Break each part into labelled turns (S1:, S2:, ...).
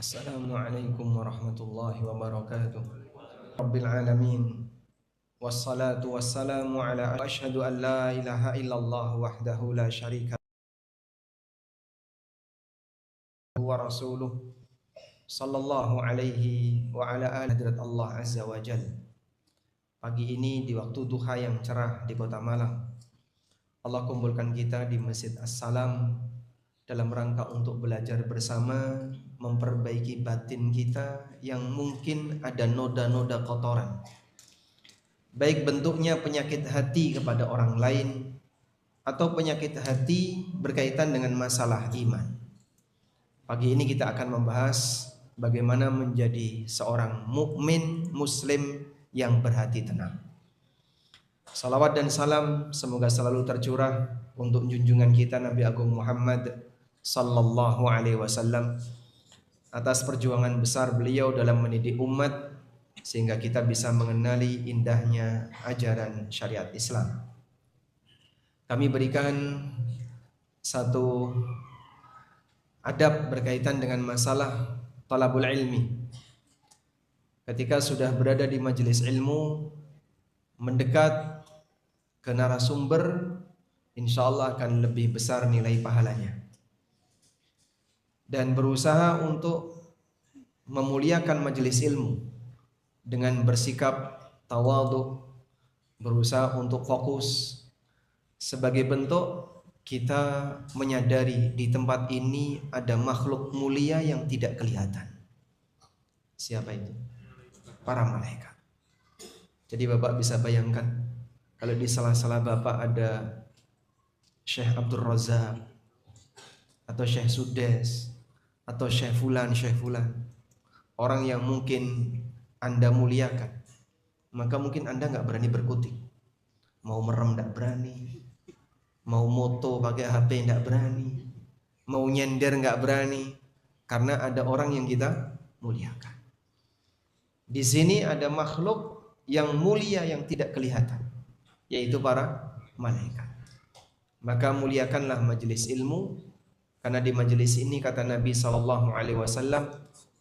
S1: Assalamualaikum warahmatullahi wabarakatuh. Rabbil alamin. Wassalatu wassalamu ala asyhadu an la ilaha illallah wahdahu la syarika lahu wa rasuluh sallallahu alaihi wa ala alihi hadrat Allah azza wa jal. Pagi ini di waktu duha yang cerah di kota Malang, Allah kumpulkan kita di Masjid As-Salam dalam rangka untuk belajar bersama, memperbaiki batin kita yang mungkin ada noda-noda kotoran, baik bentuknya penyakit hati kepada orang lain atau penyakit hati berkaitan dengan masalah iman. Pagi ini kita akan membahas bagaimana menjadi seorang mukmin muslim yang berhati tenang. Salawat dan salam semoga selalu tercurah untuk junjungan kita Nabi Agung Muhammad sallallahu alaihi wasallam atas perjuangan besar beliau dalam mendidik umat sehingga kita bisa mengenali indahnya ajaran syariat Islam. Kami berikan satu adab berkaitan dengan masalah talabul ilmi. Ketika sudah berada di majelis ilmu, mendekat ke narasumber, insya Allah akan lebih besar nilai pahalanya. Dan berusaha untuk memuliakan majelis ilmu dengan bersikap tawadhu, berusaha untuk fokus. Sebagai bentuk kita menyadari di tempat ini ada makhluk mulia yang tidak kelihatan. Siapa itu? Para malaikat. Jadi Bapak bisa bayangkan kalau di sela-sela Bapak ada Syekh Abdul Razak atau Syekh Sudes atau Syekh Fulan, orang yang mungkin Anda muliakan, maka mungkin Anda gak berani berkutik. Mau merem gak berani, mau moto pakai HP gak berani, mau nyender gak berani, karena ada orang yang kita muliakan. Di sini ada makhluk yang mulia yang tidak kelihatan, yaitu para malaikat. Maka muliakanlah majelis ilmu, karena di majelis ini kata Nabi sallallahu alaihi wasallam,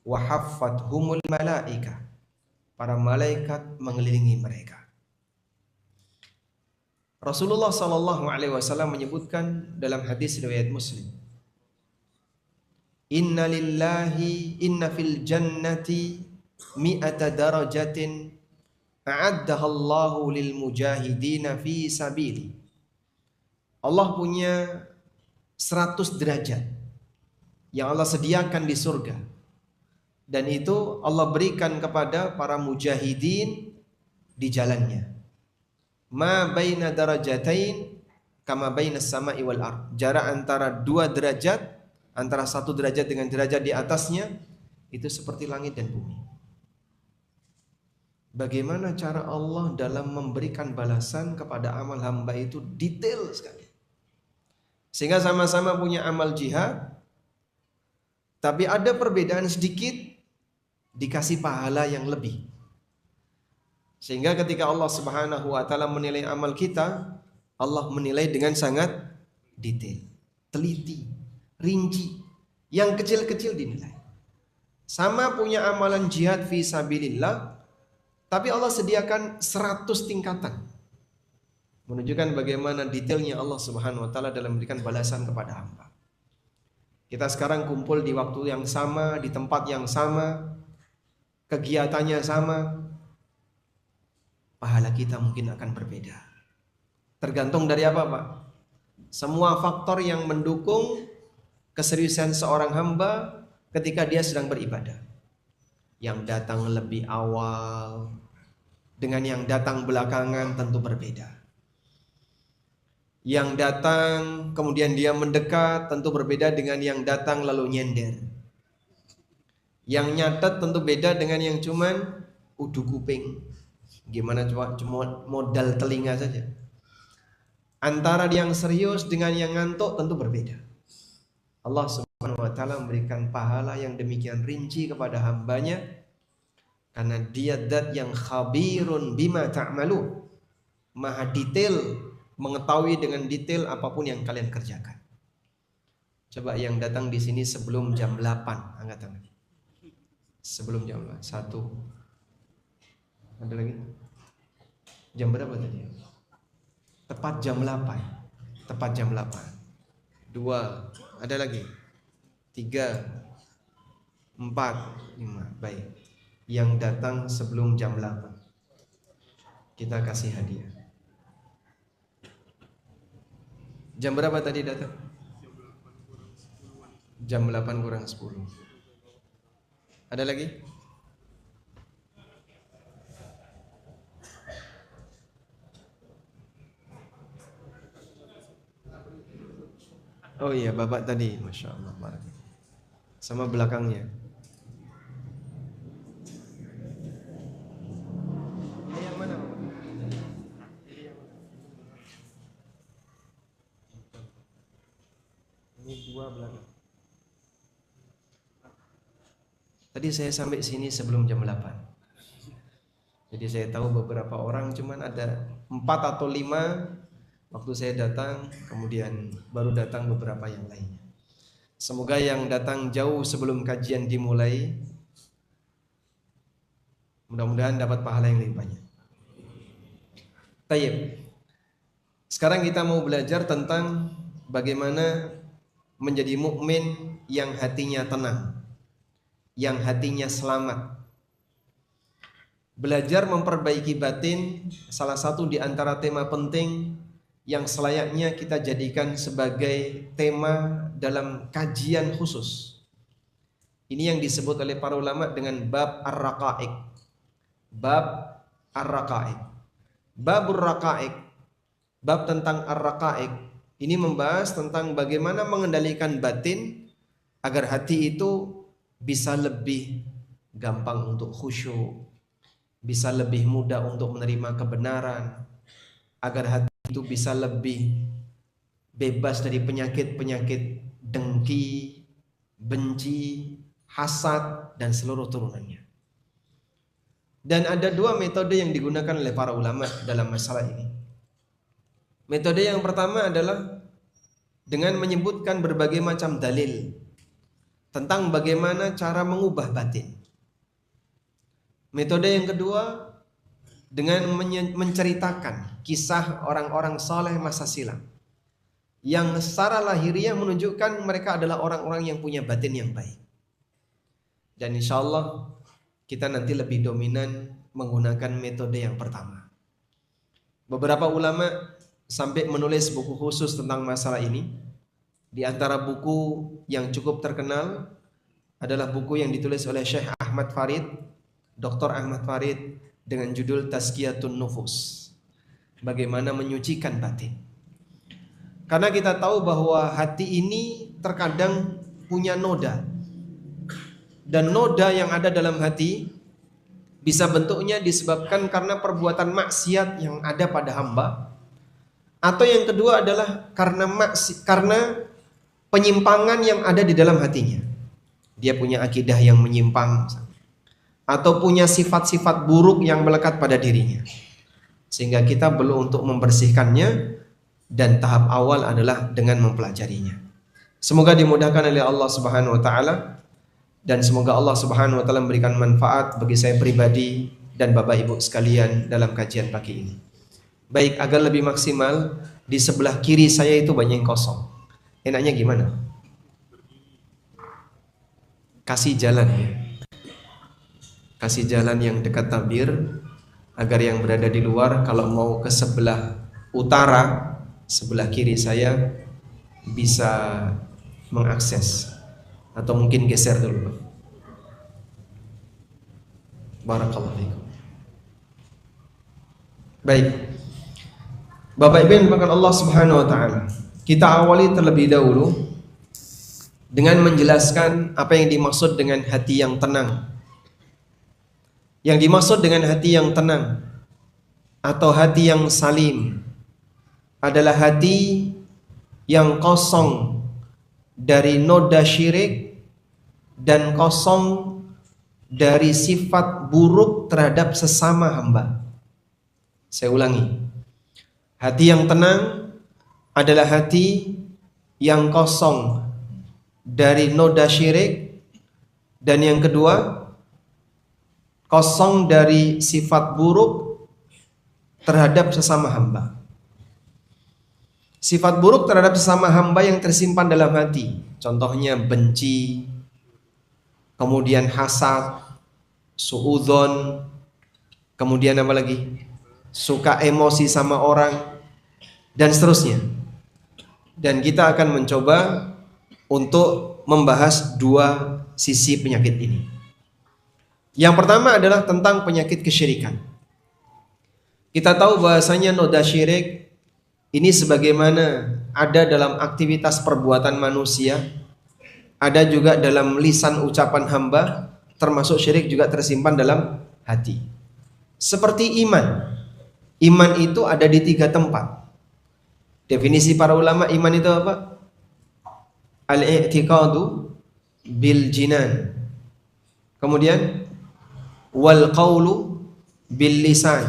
S1: wa haffathumul malaika, para malaikat mengelilingi mereka. Rasulullah sallallahu alaihi wasallam menyebutkan dalam hadis riwayat Muslim, inna fil jannati mi'ata darajatin a'addaha Allahu lil mujahidina fi sabili. Allah punya 100 derajat yang Allah sediakan di surga, dan itu Allah berikan kepada para mujahidin di jalannya. Ma baina darajatain kama baina samai wal ard. Jarak antara 2 derajat, antara 1 derajat dengan derajat di atasnya, itu seperti langit dan bumi. Bagaimana cara Allah dalam memberikan balasan kepada amal hamba itu detail sekali. Sehingga sama-sama punya amal jihad, tapi ada perbedaan sedikit, dikasih pahala yang lebih. Sehingga ketika Allah Subhanahu wa taala menilai amal kita, Allah menilai dengan sangat detail, teliti, rinci. Yang kecil-kecil dinilai. Sama punya amalan jihad fi sabilillah, tapi Allah sediakan 100 tingkatan. Menunjukkan bagaimana detailnya Allah Subhanahu wa taala dalam memberikan balasan kepada hamba. Kita sekarang kumpul di waktu yang sama, di tempat yang sama, kegiatannya sama, pahala kita mungkin akan berbeda. Tergantung dari apa, Pak? Semua faktor yang mendukung keseriusan seorang hamba ketika dia sedang beribadah. Yang datang lebih awal dengan yang datang belakangan tentu berbeda. Yang datang kemudian dia mendekat tentu berbeda dengan yang datang lalu nyender. Yang nyatet tentu beda dengan yang cuman udu kuping. Gimana cuma modal telinga saja. Antara yang serius dengan yang ngantuk tentu berbeda. Allah Subhanahu wa taala memberikan pahala yang demikian rinci kepada hambanya karena dia zat yang khabirun bima ta'malun, maha detail, mengetahui dengan detail apapun yang kalian kerjakan. Coba yang datang di sini sebelum jam 8 angkat tangan. Sebelum jam 1. Ada lagi? Jam berapa tadi? Tepat jam 8. Tepat jam 8. 2. Ada lagi? 3, 4, 5. Baik. Yang datang sebelum jam 8 kita kasih hadiah. Jam berapa tadi datang? Jam 8 kurang 10. Ada lagi? Oh iya, bapak tadi, Masya Allah. Sama belakangnya. Ini yang mana, Bapak? Ini 2 belakang. Tadi saya sampai sini sebelum jam 8. Jadi saya tahu beberapa orang, cuman ada 4 atau 5 waktu saya datang, kemudian baru datang beberapa yang lainnya. Semoga yang datang jauh sebelum kajian dimulai, mudah-mudahan dapat pahala yang lebih banyak. Tayyib. Sekarang kita mau belajar tentang bagaimana menjadi mukmin yang hatinya tenang, yang hatinya selamat. Belajar memperbaiki batin salah satu di antara tema penting yang selayaknya kita jadikan sebagai tema dalam kajian khusus. Ini yang disebut oleh para ulama dengan bab ar-raqaiq. Bab ar-raqaiq. Babur raqaiq, bab tentang ar-raqaiq, ini membahas tentang bagaimana mengendalikan batin agar hati itu bisa lebih gampang untuk khusyuk, bisa lebih mudah untuk menerima kebenaran, agar hati itu bisa lebih bebas dari penyakit-penyakit dengki, benci, hasad, dan seluruh turunannya. Dan ada 2 metode yang digunakan oleh para ulama dalam masalah ini. Metode yang pertama adalah dengan menyebutkan berbagai macam dalil tentang bagaimana cara mengubah batin. Metode yang kedua dengan menceritakan kisah orang-orang saleh masa silam yang secara lahiriah menunjukkan mereka adalah orang-orang yang punya batin yang baik. Dan insya Allah kita nanti lebih dominan menggunakan metode yang pertama. Beberapa ulama sampai menulis buku khusus tentang masalah ini. Di antara buku yang cukup terkenal adalah buku yang ditulis oleh Syekh Ahmad Farid, Dr. Ahmad Farid, dengan judul Tazkiyatun Nufus. Bagaimana menyucikan batin. Karena kita tahu bahwa hati ini terkadang punya noda. Dan noda yang ada dalam hati bisa bentuknya disebabkan karena perbuatan maksiat yang ada pada hamba, atau yang kedua adalah karena penyimpangan yang ada di dalam hatinya. Dia punya akidah yang menyimpang, atau punya sifat-sifat buruk yang melekat pada dirinya, sehingga kita perlu untuk membersihkannya, dan tahap awal adalah dengan mempelajarinya. Semoga dimudahkan oleh Allah Subhanahu wa taala, dan semoga Allah Subhanahu wa taala memberikan manfaat bagi saya pribadi dan Bapak Ibu sekalian dalam kajian pagi ini. Baik, agar lebih maksimal, di sebelah kiri saya itu banyak yang kosong. Enaknya gimana? Kasih jalan ya. Kasih jalan yang dekat tabir, agar yang berada di luar kalau mau ke sebelah utara, sebelah kiri saya, bisa mengakses. Atau mungkin geser dulu. Barakallahu fiikum. Baik, Bapak Ibu yang dimuliakan Allah Subhanahu wa taala, kita awali terlebih dahulu dengan menjelaskan apa yang dimaksud dengan hati yang tenang. Yang dimaksud dengan hati yang tenang atau hati yang salim adalah hati yang kosong dari noda syirik dan kosong dari sifat buruk terhadap sesama hamba. Saya ulangi, hati yang tenang adalah hati yang kosong dari noda syirik, dan yang kedua kosong dari sifat buruk terhadap sesama hamba. Sifat buruk terhadap sesama hamba yang tersimpan dalam hati, contohnya benci, kemudian hasad, suudzon, kemudian apa lagi? Suka emosi sama orang, dan seterusnya. Dan kita akan mencoba untuk membahas dua sisi penyakit ini. Yang pertama adalah tentang penyakit kesyirikan. Kita tahu bahasanya noda syirik ini sebagaimana ada dalam aktivitas perbuatan manusia, ada juga dalam lisan ucapan hamba, termasuk syirik juga tersimpan dalam hati. Seperti iman. Iman itu ada di 3 tempat. Definisi para ulama iman itu apa? Al-i'tiqadu bil jinan. Kemudian wal qawlu bil lisan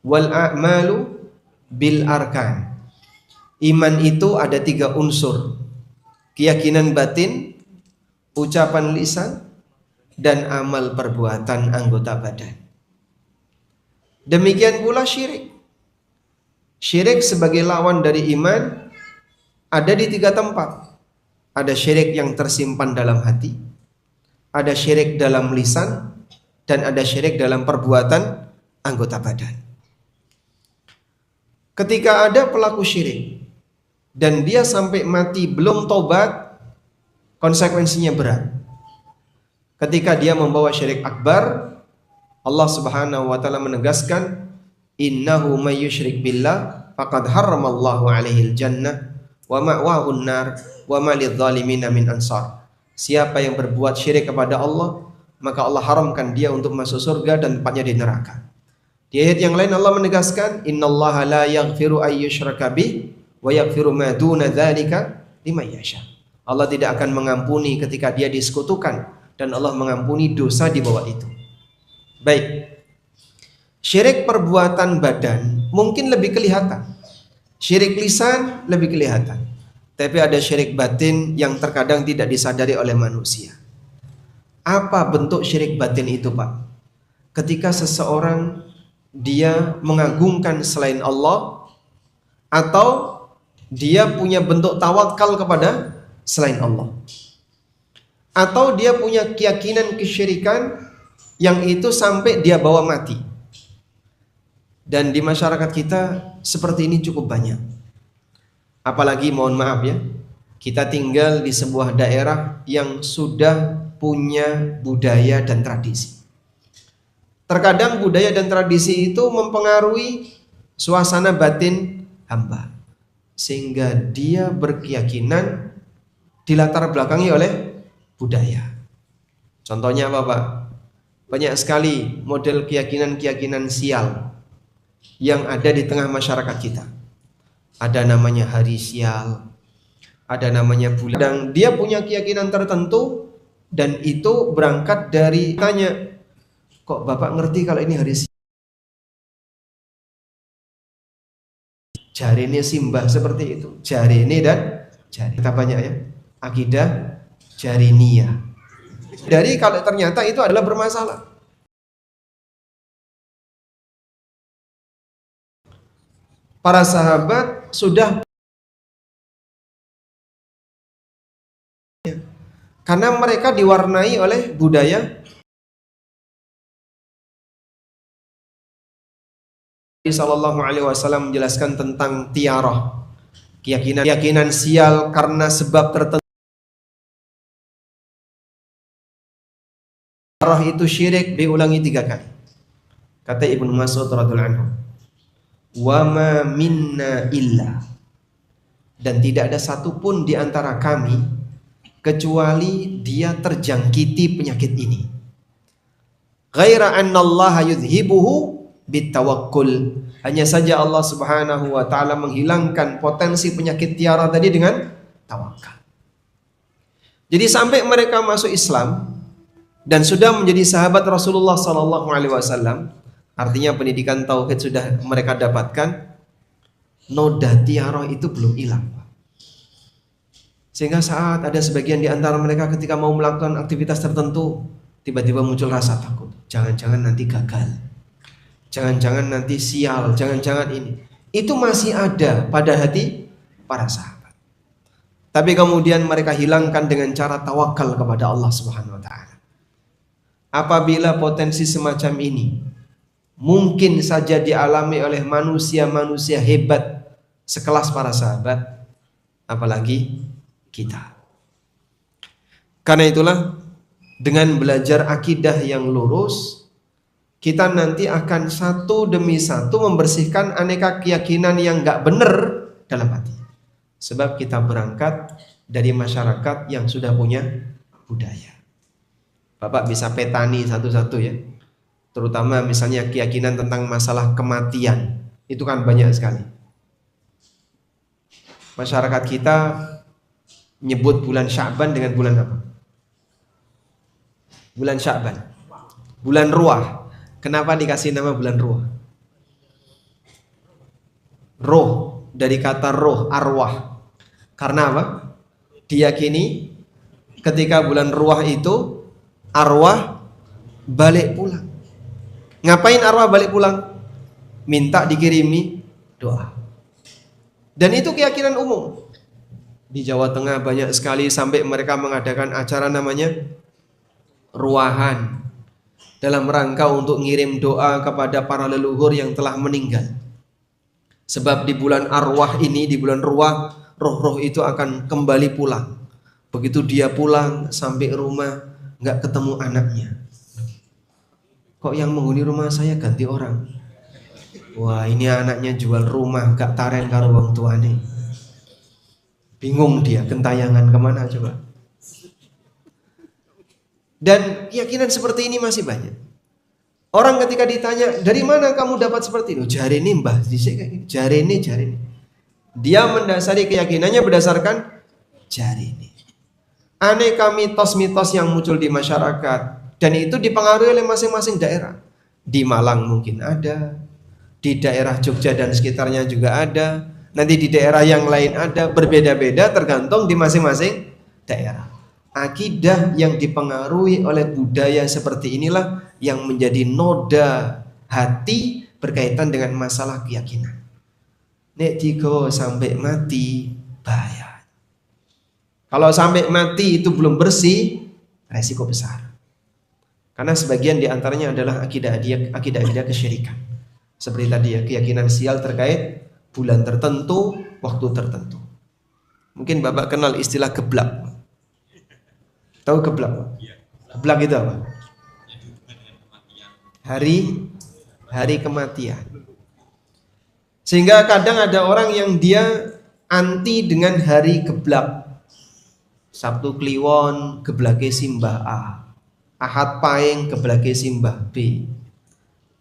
S1: wal a'malu bil arkan. Iman itu ada 3 unsur: keyakinan batin, ucapan lisan, dan amal perbuatan anggota badan. Demikian pula syirik. Syirik sebagai lawan dari iman ada di 3 tempat. Ada syirik yang tersimpan dalam hati, ada syirik dalam lisan, dan ada syirik dalam perbuatan anggota badan. Ketika ada pelaku syirik dan dia sampai mati belum taubat, konsekuensinya berat. Ketika dia membawa syirik akbar, Allah Subhanahu wa taala menegaskan, innahu may yusyrik billah faqad harramallahu alaihil jannah wa ma'wahun nar wa ma lidh-dhalimin min ansar. Siapa yang berbuat syirik kepada Allah, maka Allah haramkan dia untuk masuk surga dan tempatnya di neraka. Di ayat yang lain Allah menegaskan, innallaha la yaghfiru ay yushraka bih wa yaghfiru ma duna dzalika liman yasha. Allah tidak akan mengampuni ketika dia disekutukan, dan Allah mengampuni dosa di bawah itu. Baik. Syirik perbuatan badan mungkin lebih kelihatan. Syirik lisan lebih kelihatan. Tapi ada syirik batin yang terkadang tidak disadari oleh manusia. Apa bentuk syirik batin itu, Pak? Ketika seseorang dia mengagungkan selain Allah, atau dia punya bentuk tawakal kepada selain Allah, atau dia punya keyakinan kesyirikan yang itu sampai dia bawa mati. Dan di masyarakat kita seperti ini cukup banyak. Apalagi mohon maaf ya, kita tinggal di sebuah daerah yang sudah punya budaya dan tradisi. Terkadang budaya dan tradisi itu mempengaruhi suasana batin hamba, sehingga dia berkeyakinan dilatar belakangi oleh budaya. Contohnya apa, Pak? Banyak sekali model keyakinan-keyakinan sial yang ada di tengah masyarakat kita. Ada namanya hari sial, ada namanya bulan. Dia punya keyakinan tertentu, dan itu berangkat dari tanya, kok Bapak ngerti kalau ini hari sial? Jarine simbah seperti itu. Jarine dan jari. Kita banyak ya. Akidah jariniyah. Dari kalau ternyata itu adalah bermasalah. Para sahabat sudah, karena mereka diwarnai oleh budaya. Nabi Sallallahu Alaihi Wasallam menjelaskan tentang tiarah, keyakinan sial karena sebab tertentu. Tiarah itu syirik, diulangi 3 kali. Kata Ibnu Mas'ud radhiyallahu anhu, wa ma minna illa, dan tidak ada satupun di antara kami kecuali dia terjangkiti penyakit ini. Ghaira annallaha yudhibuhu bitawakkul, hanya saja Allah Subhanahu wa taala menghilangkan potensi penyakit tiara tadi dengan tawakal. Jadi sampai mereka masuk Islam dan sudah menjadi sahabat Rasulullah sallallahu alaihi wasallam, artinya pendidikan tauhid sudah mereka dapatkan, noda tiara itu belum hilang. Sehingga saat ada sebagian di antara mereka ketika mau melakukan aktivitas tertentu, tiba-tiba muncul rasa takut. Jangan-jangan nanti gagal. Jangan-jangan nanti sial, jangan-jangan ini. Itu masih ada pada hati para sahabat. Tapi kemudian mereka hilangkan dengan cara tawakal kepada Allah Subhanahu wa taala. Apabila potensi semacam ini mungkin saja dialami oleh manusia-manusia hebat sekelas para sahabat, apalagi kita. Karena itulah dengan belajar akidah yang lurus, kita nanti akan satu demi satu membersihkan aneka keyakinan yang gak benar dalam hati. Sebab kita berangkat dari masyarakat yang sudah punya budaya. Bapak bisa petani satu-satu ya. Terutama misalnya keyakinan tentang masalah kematian. Itu kan banyak sekali. Masyarakat kita nyebut bulan Sya'ban dengan bulan apa? Bulan Sya'ban. Bulan Ruah. Kenapa dikasih nama bulan Ruah? Roh, dari kata roh, arwah. Karena apa? Diyakini ketika bulan Ruah itu arwah balik pulang. Ngapain arwah balik pulang? Minta dikirimi doa. Dan itu keyakinan umum. Di Jawa Tengah banyak sekali sampai mereka mengadakan acara namanya ruahan, dalam rangka untuk ngirim doa kepada para leluhur yang telah meninggal. Sebab di bulan arwah ini, di bulan ruah, roh-roh itu akan kembali pulang. Begitu dia pulang sampai rumah nggak ketemu anaknya. Kok yang menghuni rumah saya ganti orang? Wah, ini anaknya jual rumah gak taren karo wong tuane. Bingung dia, gentayangan kemana coba? Dan keyakinan seperti ini masih banyak. Orang ketika ditanya, dari mana kamu dapat seperti itu? Jari ini mbah, jari ini. Dia mendasari keyakinannya berdasarkan jari ini. Aneka mitos-mitos yang muncul di masyarakat, dan itu dipengaruhi oleh masing-masing daerah. Di Malang mungkin ada, di daerah Jogja dan sekitarnya juga ada, nanti di daerah yang lain ada, berbeda-beda tergantung di masing-masing daerah. Akidah yang dipengaruhi oleh budaya seperti inilah yang menjadi noda hati berkaitan dengan masalah keyakinan. Nek digo sampai mati bahaya. Kalau sampai mati itu belum bersih, resiko besar. Karena sebagian diantaranya adalah akidah kesyirikan. Seperti tadi ya, keyakinan sial terkait bulan tertentu, waktu tertentu. Mungkin Bapak kenal istilah geblak. Tahu geblak? Geblak itu apa? Hari kematian. Sehingga kadang ada orang yang dia anti dengan hari geblak. Sabtu Kliwon geblake simbah A, Ahad Paing geblake simbah B,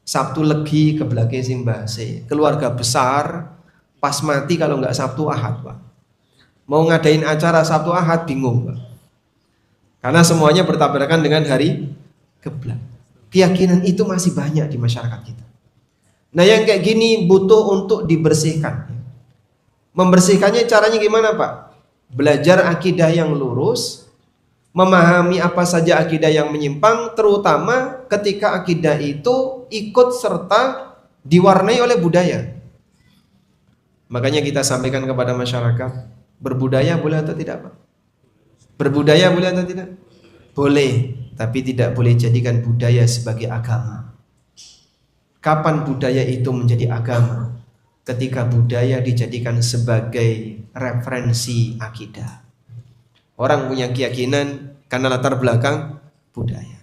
S1: Sabtu Legi geblake simbah C. Keluarga besar pas mati kalau nggak Sabtu Ahad, Pak. Mau ngadain acara Sabtu Ahad bingung, Pak. Karena semuanya bertabrakan dengan hari geblak. Keyakinan itu masih banyak di masyarakat kita. Nah, yang kayak gini butuh untuk dibersihkan. Membersihkannya caranya gimana, Pak? Belajar akidah yang lurus, memahami apa saja akidah yang menyimpang, terutama ketika akidah itu ikut serta diwarnai oleh budaya. Makanya kita sampaikan kepada masyarakat, berbudaya boleh atau tidak, Pak? Berbudaya boleh atau tidak? Boleh, tapi tidak boleh jadikan budaya sebagai agama. Kapan budaya itu menjadi agama? Ketika budaya dijadikan sebagai referensi akidah. Orang punya keyakinan karena latar belakang budaya.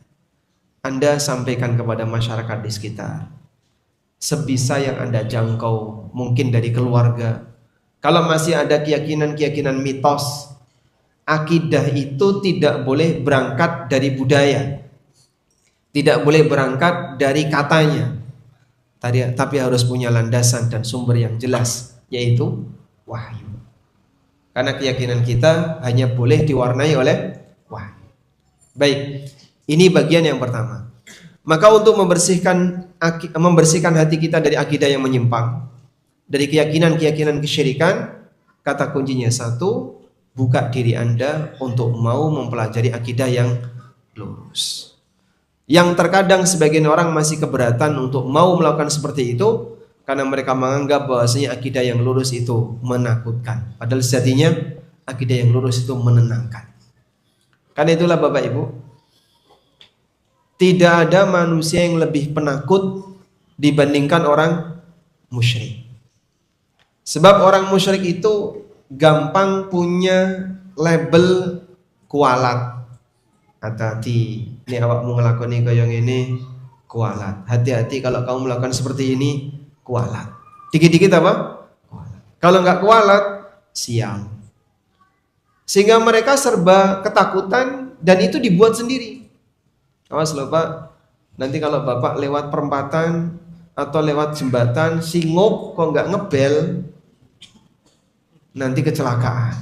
S1: Anda sampaikan kepada masyarakat di sekitar. Sebisa yang Anda jangkau, mungkin dari keluarga. Kalau masih ada keyakinan-keyakinan mitos, akidah itu tidak boleh berangkat dari budaya, tidak boleh berangkat dari katanya, tapi harus punya landasan dan sumber yang jelas, yaitu wahyu. Karena keyakinan kita hanya boleh diwarnai oleh wahyu. Baik, ini bagian yang pertama. Maka untuk membersihkan hati kita dari akidah yang menyimpang, dari keyakinan-keyakinan kesyirikan, kata kuncinya satu, buka diri Anda untuk mau mempelajari akidah yang lurus. Yang terkadang sebagian orang masih keberatan untuk mau melakukan seperti itu karena mereka menganggap bahwasanya akidah yang lurus itu menakutkan. Padahal sejatinya akidah yang lurus itu menenangkan. Karena itulah Bapak Ibu, tidak ada manusia yang lebih penakut dibandingkan orang musyrik. Sebab orang musyrik itu gampang punya label kualat. Hati-hati, ini awakmu ngelakoni kaya ngene kualat. Hati-hati kalau kamu melakukan seperti ini kualat. Dikit-dikit apa? Kualat. Kalau nggak kualat, sial. Sehingga mereka serba ketakutan dan itu dibuat sendiri. Awas loh Pak, nanti kalau Bapak lewat perempatan atau lewat jembatan singop kok nggak ngebel, nanti kecelakaan.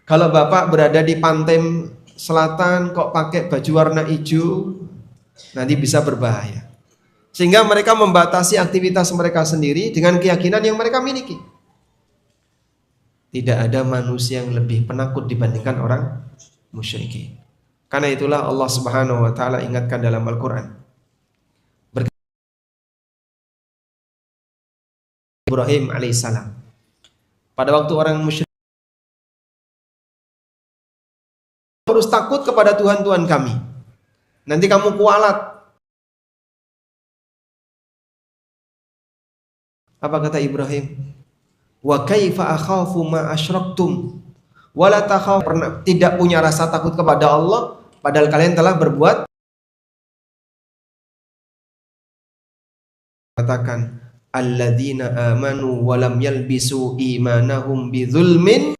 S1: Kalau Bapak berada di pantai selatan kok pakai baju warna hijau, nanti bisa berbahaya. Sehingga mereka membatasi aktivitas mereka sendiri dengan keyakinan yang mereka miliki. Tidak ada manusia yang lebih penakut dibandingkan orang musyrikin. Karena itulah Allah Subhanahu wa taala ingatkan dalam Al-Qur'an. Ibrahim alaihissalam. Pada waktu orang musyrik harus takut kepada Tuhan-Tuhan kami. Nanti kamu kualat. Apa kata Ibrahim? Wa kaifa akhafu ma asyraktum wa la takhaf, tidak punya rasa takut kepada Allah padahal kalian telah berbuat. Katakan alladzina amanu wa lam yalbisu imanahum bidzulmin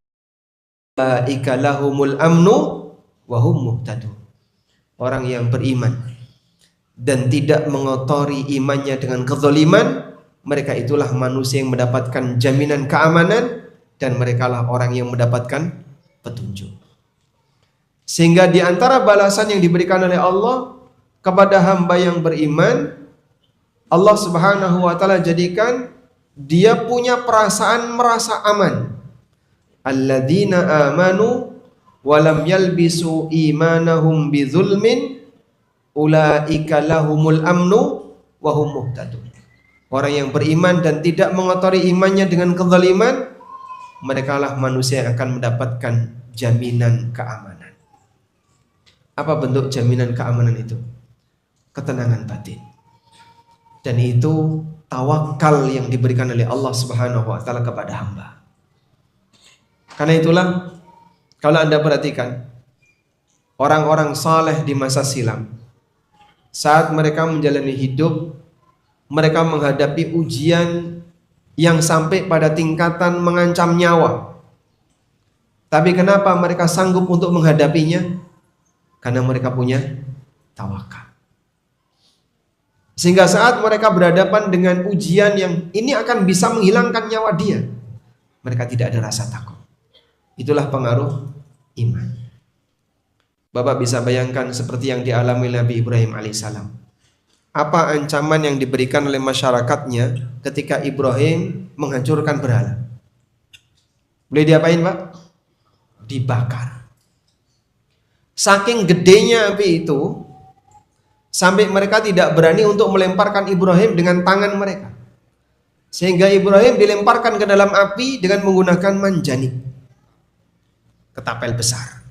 S1: ulaika lahumul amnu wa hum muhtadun. Orang yang beriman dan tidak mengotori imannya dengan kezaliman, mereka itulah manusia yang mendapatkan jaminan keamanan dan merekalah orang yang mendapatkan petunjuk. Sehingga di antara balasan yang diberikan oleh Allah kepada hamba yang beriman, Allah Subhanahu wa taala jadikan dia punya perasaan merasa aman. Alladzina amanu wa lam yalbisu imanahum bidzulmin ulaika lahumul amnu wa hum muhtadun. Orang yang beriman dan tidak mengotori imannya dengan kezaliman, merekalah manusia yang akan mendapatkan jaminan keamanan. Apa bentuk jaminan keamanan itu? Ketenangan batin. Dan itu tawakal yang diberikan oleh Allah Subhanahu wa taala kepada hamba. Karena itulah kalau Anda perhatikan orang-orang saleh di masa silam, saat mereka menjalani hidup, mereka menghadapi ujian yang sampai pada tingkatan mengancam nyawa. Tapi kenapa mereka sanggup untuk menghadapinya? Karena mereka punya tawakal. Sehingga saat mereka berhadapan dengan ujian yang ini akan bisa menghilangkan nyawa dia, mereka tidak ada rasa takut. Itulah pengaruh iman. Bapak bisa bayangkan seperti yang dialami Nabi Ibrahim alaihissalam. Apa ancaman yang diberikan oleh masyarakatnya ketika Ibrahim menghancurkan berhala? Boleh diapain Pak? Dibakar. Saking gedenya api itu, sampai mereka tidak berani untuk melemparkan Ibrahim dengan tangan mereka. Sehingga Ibrahim dilemparkan ke dalam api dengan menggunakan manjanik, ketapel besar.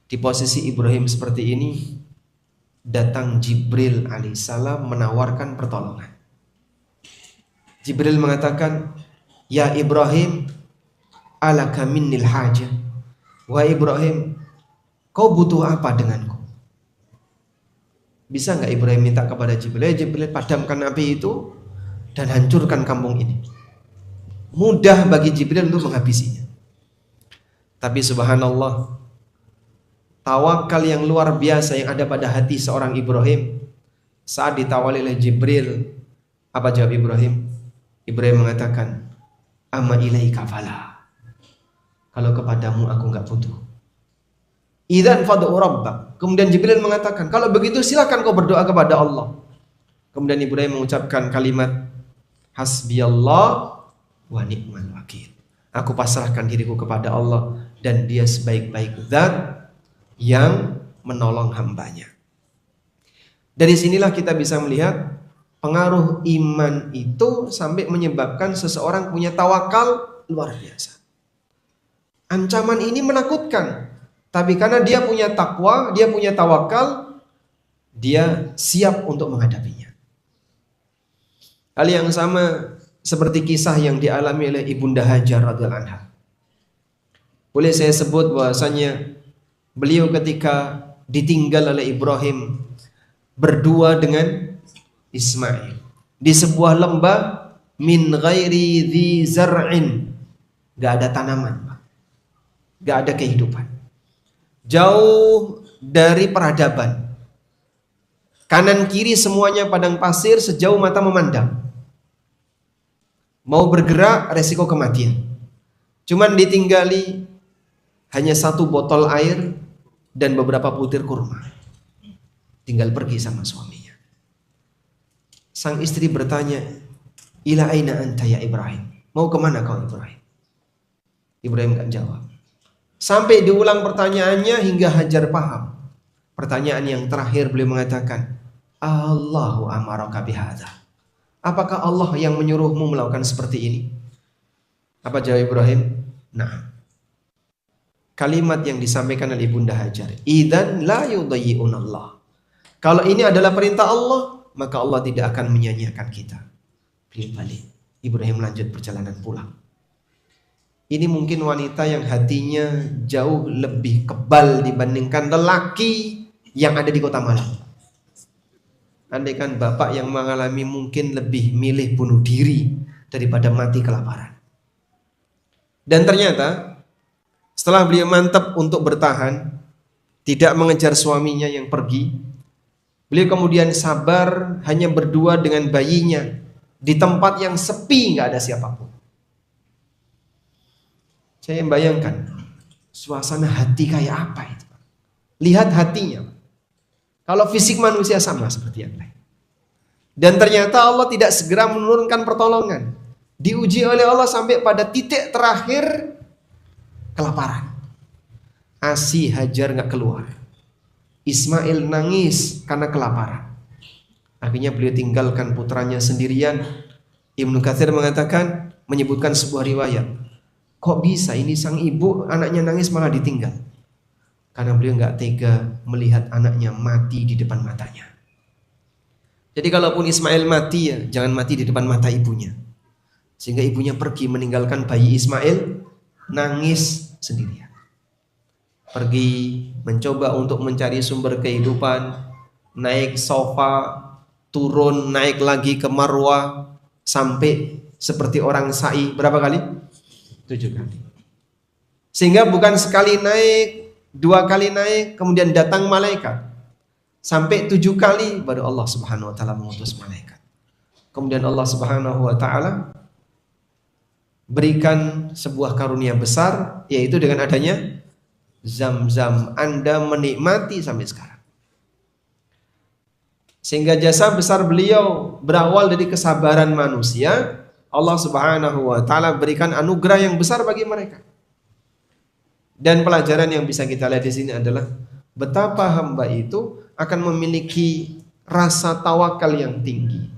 S1: Di posisi Ibrahim seperti ini, datang Jibril alaihissalam menawarkan pertolongan. Jibril mengatakan, "Ya Ibrahim, alaka minnil haja." Wahai Ibrahim, kau butuh apa denganku? Bisa nggak Ibrahim minta kepada Jibril, Jibril padamkan api itu dan hancurkan kampung ini? Mudah bagi Jibril untuk menghabisinya. Tapi subhanallah, tawakal yang luar biasa yang ada pada hati seorang Ibrahim saat ditawali oleh Jibril. Apa jawab Ibrahim? Ibrahim mengatakan, "Amma ilaika fala." Kalau kepadamu aku nggak butuh. Idzan fad'u rabbak. Kemudian Jibril mengatakan, kalau begitu silakan kau berdoa kepada Allah. Kemudian Ibrahim mengucapkan kalimat, "Hasbiyallah wa ni'mal wakil." Aku pasrahkan diriku kepada Allah dan dia sebaik-baik zat yang menolong hambanya. Dari sinilah kita bisa melihat pengaruh iman itu sampai menyebabkan seseorang punya tawakal luar biasa. Ancaman ini menakutkan, tapi karena dia punya takwa, dia punya tawakal, dia siap untuk menghadapinya. Hal yang sama seperti kisah yang dialami oleh Ibunda Hajar radhiyallahu anha. Boleh saya sebut bahwasanya beliau ketika ditinggal oleh Ibrahim berdua dengan Ismail di sebuah lembah min ghairi dzi zar'in, gak ada tanaman, gak ada kehidupan, jauh dari peradaban, kanan kiri semuanya padang pasir sejauh mata memandang. Mau bergerak resiko kematian. Cuman ditinggali hanya 1 botol air dan beberapa butir kurma. Tinggal pergi sama suaminya. Sang istri bertanya, ila aina anta ya Ibrahim? Mau kemana kau Ibrahim? Ibrahim gak jawab. Sampai diulang pertanyaannya hingga Hajar paham. Pertanyaan yang terakhir beliau mengatakan, Allahu amaraka bihadza. Apakah Allah yang menyuruhmu melakukan seperti ini? Apa jawab Ibrahim? Nah. Kalimat yang disampaikan oleh Ibunda Hajar, idzan la yudayyi'unallah. Kalau ini adalah perintah Allah, maka Allah tidak akan menyia-nyiakan kita. Beliau balik. Ibrahim lanjut perjalanan pulang. Ini mungkin wanita yang hatinya jauh lebih kebal dibandingkan lelaki yang ada di Kota Malang. Andaikan bapak yang mengalami mungkin lebih milih bunuh diri daripada mati kelaparan. Dan ternyata setelah beliau mantap untuk bertahan, tidak mengejar suaminya yang pergi, beliau kemudian sabar hanya berdua dengan bayinya di tempat yang sepi, nggak ada siapapun. Saya bayangkan suasana hati kayak apa itu. Lihat hatinya. Kalau fisik manusia sama seperti yang lain. Dan ternyata Allah tidak segera menurunkan pertolongan. Diuji oleh Allah sampai pada titik terakhir kelaparan. Asi Hajar gak keluar. Ismail nangis karena kelaparan. Akhirnya beliau tinggalkan putranya sendirian. Ibnu Katsir mengatakan, menyebutkan sebuah riwayat. Kok bisa ini sang ibu anaknya nangis malah ditinggal? Karena beliau gak tega melihat anaknya mati di depan matanya. Jadi kalaupun Ismail mati ya jangan mati di depan mata ibunya. Sehingga ibunya pergi meninggalkan bayi Ismail nangis sendirian. Pergi mencoba untuk mencari sumber kehidupan, naik sofa, turun, naik lagi ke Marwah, sampai seperti orang sa'i berapa kali? 7 kali. Sehingga bukan sekali naik, 2 kali naik, kemudian datang malaikat. Sampai 7 kali baru Allah Subhanahu wa taala mengutus malaikat. Kemudian Allah Subhanahu wa taala berikan sebuah karunia besar, yaitu dengan adanya Zam-Zam. Anda menikmati sampai sekarang. Sehingga jasa besar beliau berawal dari kesabaran manusia. Allah Subhanahu wa taala berikan anugerah yang besar bagi mereka. Dan pelajaran yang bisa kita lihat di sini adalah betapa hamba itu akan memiliki rasa tawakal yang tinggi,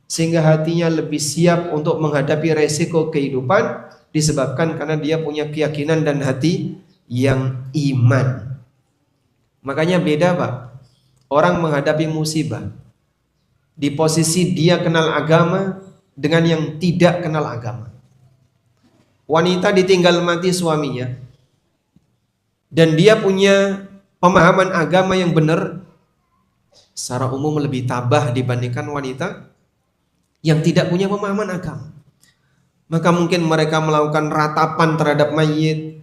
S1: sehingga hatinya lebih siap untuk menghadapi resiko kehidupan disebabkan karena dia punya keyakinan dan hati yang iman. Makanya beda Pak, orang menghadapi musibah di posisi dia kenal agama dengan yang tidak kenal agama. Wanita ditinggal mati suaminya dan dia punya pemahaman agama yang benar, secara umum lebih tabah dibandingkan wanita yang tidak punya pemahaman agama. Maka mungkin mereka melakukan ratapan terhadap mayit,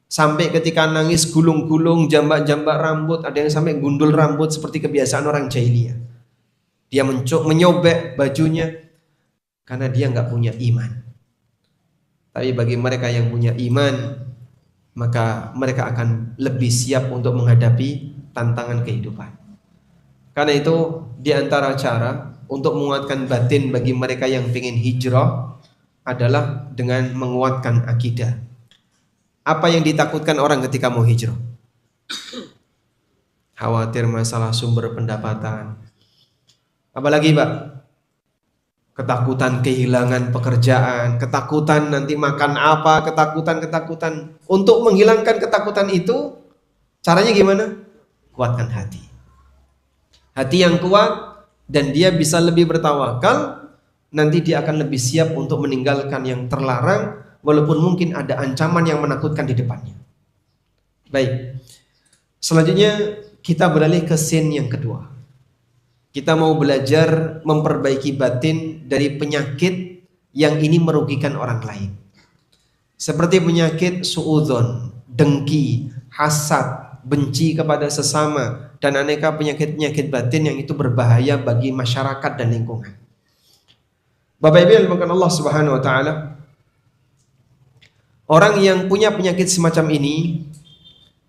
S1: sampai ketika nangis gulung-gulung, jambak-jambak rambut, ada yang sampai gundul rambut seperti kebiasaan orang jahiliyah. Dia menyobek bajunya karena dia nggak punya iman. Tapi bagi mereka yang punya iman, maka mereka akan lebih siap untuk menghadapi tantangan kehidupan. Karena itu di antara cara untuk menguatkan batin bagi mereka yang ingin hijrah adalah dengan menguatkan akidah. Apa yang ditakutkan orang ketika mau hijrah? Khawatir masalah sumber pendapatan, Apalagi Pak? Ketakutan kehilangan pekerjaan, ketakutan nanti makan apa, ketakutan. Untuk menghilangkan ketakutan itu, caranya gimana? Kuatkan hati. Hati yang kuat dan dia bisa lebih bertawakal, nanti dia akan lebih siap untuk meninggalkan yang terlarang, walaupun mungkin ada ancaman yang menakutkan di depannya. Baik. Selanjutnya kita beralih ke scene yang kedua. Kita mau belajar memperbaiki batin dari penyakit yang ini merugikan orang lain. Seperti penyakit suudzon, dengki, hasad, benci kepada sesama, dan aneka penyakit-penyakit batin yang itu berbahaya bagi masyarakat dan lingkungan. Bapak Ibu yang dimuliakan Allah Subhanahu wa taala, orang yang punya penyakit semacam ini,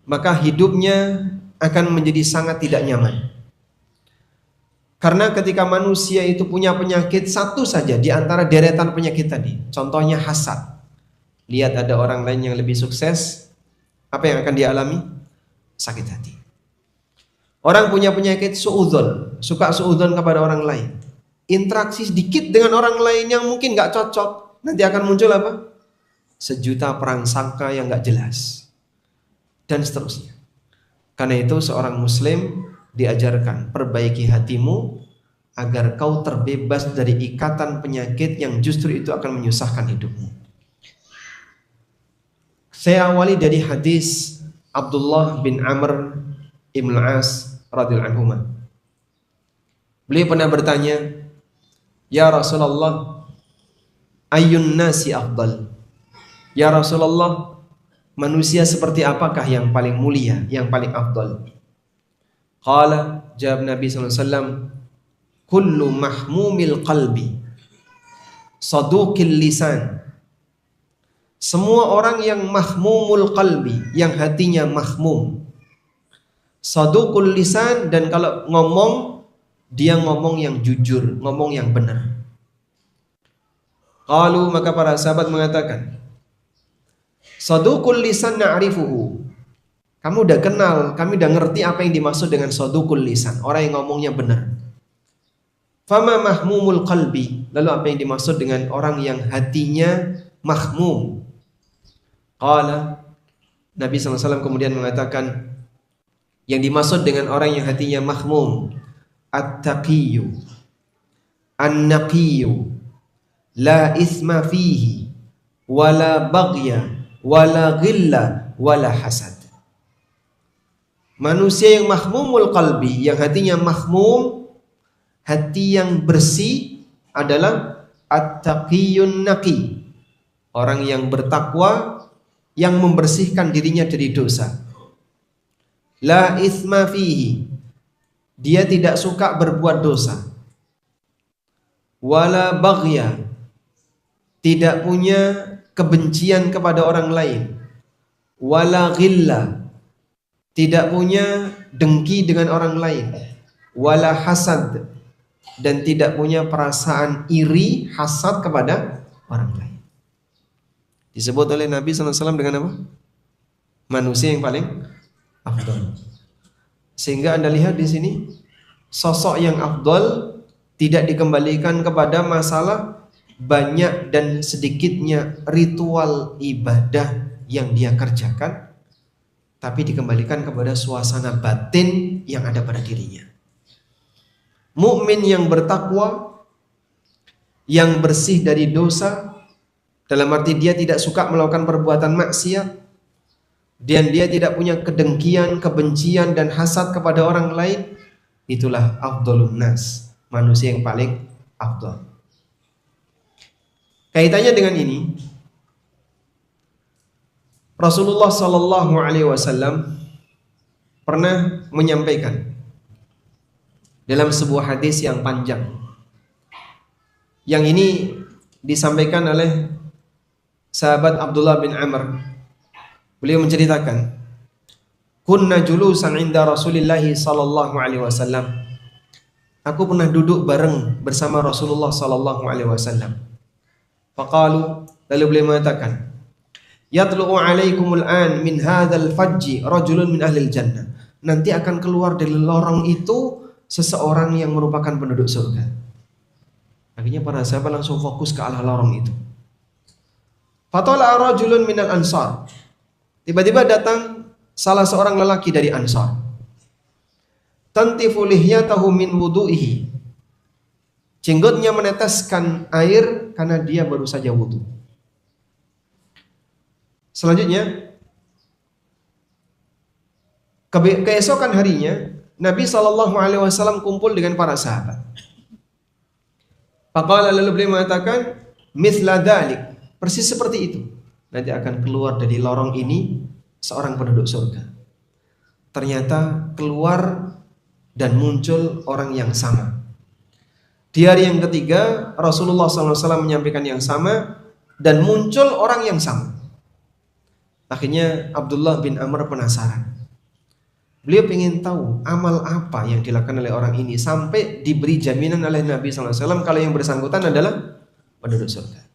S1: maka hidupnya akan menjadi sangat tidak nyaman. Karena ketika manusia itu punya penyakit satu saja di antara deretan penyakit tadi, contohnya hasad. Lihat ada orang lain yang lebih sukses, apa yang akan dia alami? Sakit hati. Orang punya penyakit suudzon, suka suudzon kepada orang lain. Interaksi sedikit dengan orang lain yang mungkin gak cocok, nanti akan muncul apa? Sejuta prasangka yang gak jelas. Dan seterusnya. Karena itu seorang muslim diajarkan, perbaiki hatimu agar kau terbebas dari ikatan penyakit yang justru itu akan menyusahkan hidupmu. Saya awali dari hadis Abdullah bin Amr ibn As radhiyallahu anhu. Beliau pernah bertanya, "Ya Rasulullah, ayyun nasi afdal?" Ya Rasulullah, manusia seperti apakah yang paling mulia, yang paling afdal? Qala, jawab Nabi SAW, kullu mahmumil qalbi saduqil lisan. Semua orang yang mahmumul qalbi, yang hatinya mahmum, saduqul lisan, dan kalau ngomong, dia ngomong yang jujur, ngomong yang benar. Qalu, maka para sahabat mengatakan, saduqul lisan na'rifuhu. Kamu udah kenal, kami udah ngerti apa yang dimaksud dengan saduqul lisan, orang yang ngomongnya benar. Fama mahmumul qalbi, lalu apa yang dimaksud dengan orang yang hatinya mahmum? Qala, Nabi SAW kemudian mengatakan, yang dimaksud dengan orang yang hatinya mahmum, at-taqiyyu, an-naqiyyu, la isma fihi, wala baghya, wala ghilla, wala hasad. Manusia yang mahmumul qalbi, yang hatinya mahmum, hati yang bersih adalah at-taqiyyun naqi, orang yang bertakwa, yang membersihkan dirinya dari dosa. La itsma fihi, dia tidak suka berbuat dosa. Wala baghya, tidak punya kebencian kepada orang lain. Wala ghilla, tidak punya dengki dengan orang lain. Wala hasad, dan tidak punya perasaan iri, hasad kepada orang lain. Disebut oleh Nabi SAW dengan apa? Manusia yang paling afdal. Sehingga Anda lihat di sini, sosok yang afdal tidak dikembalikan kepada masalah banyak dan sedikitnya ritual ibadah yang dia kerjakan, tapi dikembalikan kepada suasana batin yang ada pada dirinya. Mukmin yang bertakwa, yang bersih dari dosa, dalam arti dia tidak suka melakukan perbuatan maksiat, dan dia tidak punya kedengkian, kebencian dan hasad kepada orang lain, itulah afdalun nas, manusia yang paling afdal. Kaitannya dengan ini, Rasulullah Sallallahu Alaihi Wasallam pernah menyampaikan dalam sebuah hadis yang panjang. Yang ini disampaikan oleh sahabat Abdullah bin Amr. Beliau menceritakan, kunna julusan inda Rasulillahi sallallahu alaihi wasallam. Aku pernah duduk bareng bersama Rasulullah sallallahu alaihi wasallam. Faqalu, lalu beliau mengatakan, yatlu'u alaikumul an min hadzal fajji rajulun min ahlil jannah. Nanti akan keluar dari lorong itu seseorang yang merupakan penduduk surga. Akhirnya para sahabat langsung fokus ke arah lorong itu. Fatala rajulun minal ansar. Tiba-tiba datang salah seorang lelaki dari Ansar. Tantifu lihyatahu min wudu'ihi. Jenggotnya meneteskan air karena dia baru saja wudu. Selanjutnya, keesokan harinya Nabi SAW kumpul dengan para sahabat. Faqala, lalu beliau mengatakan, mithla dzalik, persis seperti itu. Nanti akan keluar dari lorong ini seorang penduduk surga. Ternyata keluar dan muncul orang yang sama. Di hari yang ketiga Rasulullah SAW menyampaikan yang sama dan muncul orang yang sama. Akhirnya Abdullah bin Amr penasaran. Beliau ingin tahu amal apa yang dilakukan oleh orang ini sampai diberi jaminan oleh Nabi SAW kalau yang bersangkutan adalah penduduk surga.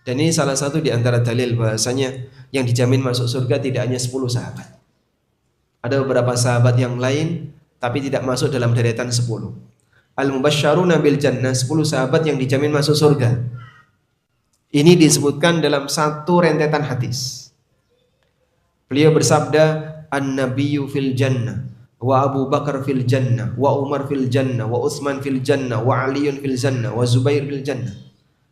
S1: Dan ini salah satu di antara dalil bahasanya yang dijamin masuk surga tidak hanya 10 sahabat. Ada beberapa sahabat yang lain tapi tidak masuk dalam deretan 10. Al-mubasysyaruna bil jannah, 10 sahabat yang dijamin masuk surga. Ini disebutkan dalam satu rentetan hadis. Beliau bersabda, an-nabiyyu fil jannah, wa Abu Bakar fil jannah, wa Umar fil jannah, wa Utsman fil jannah, wa Aliun fil jannah, wa Zubair fil jannah.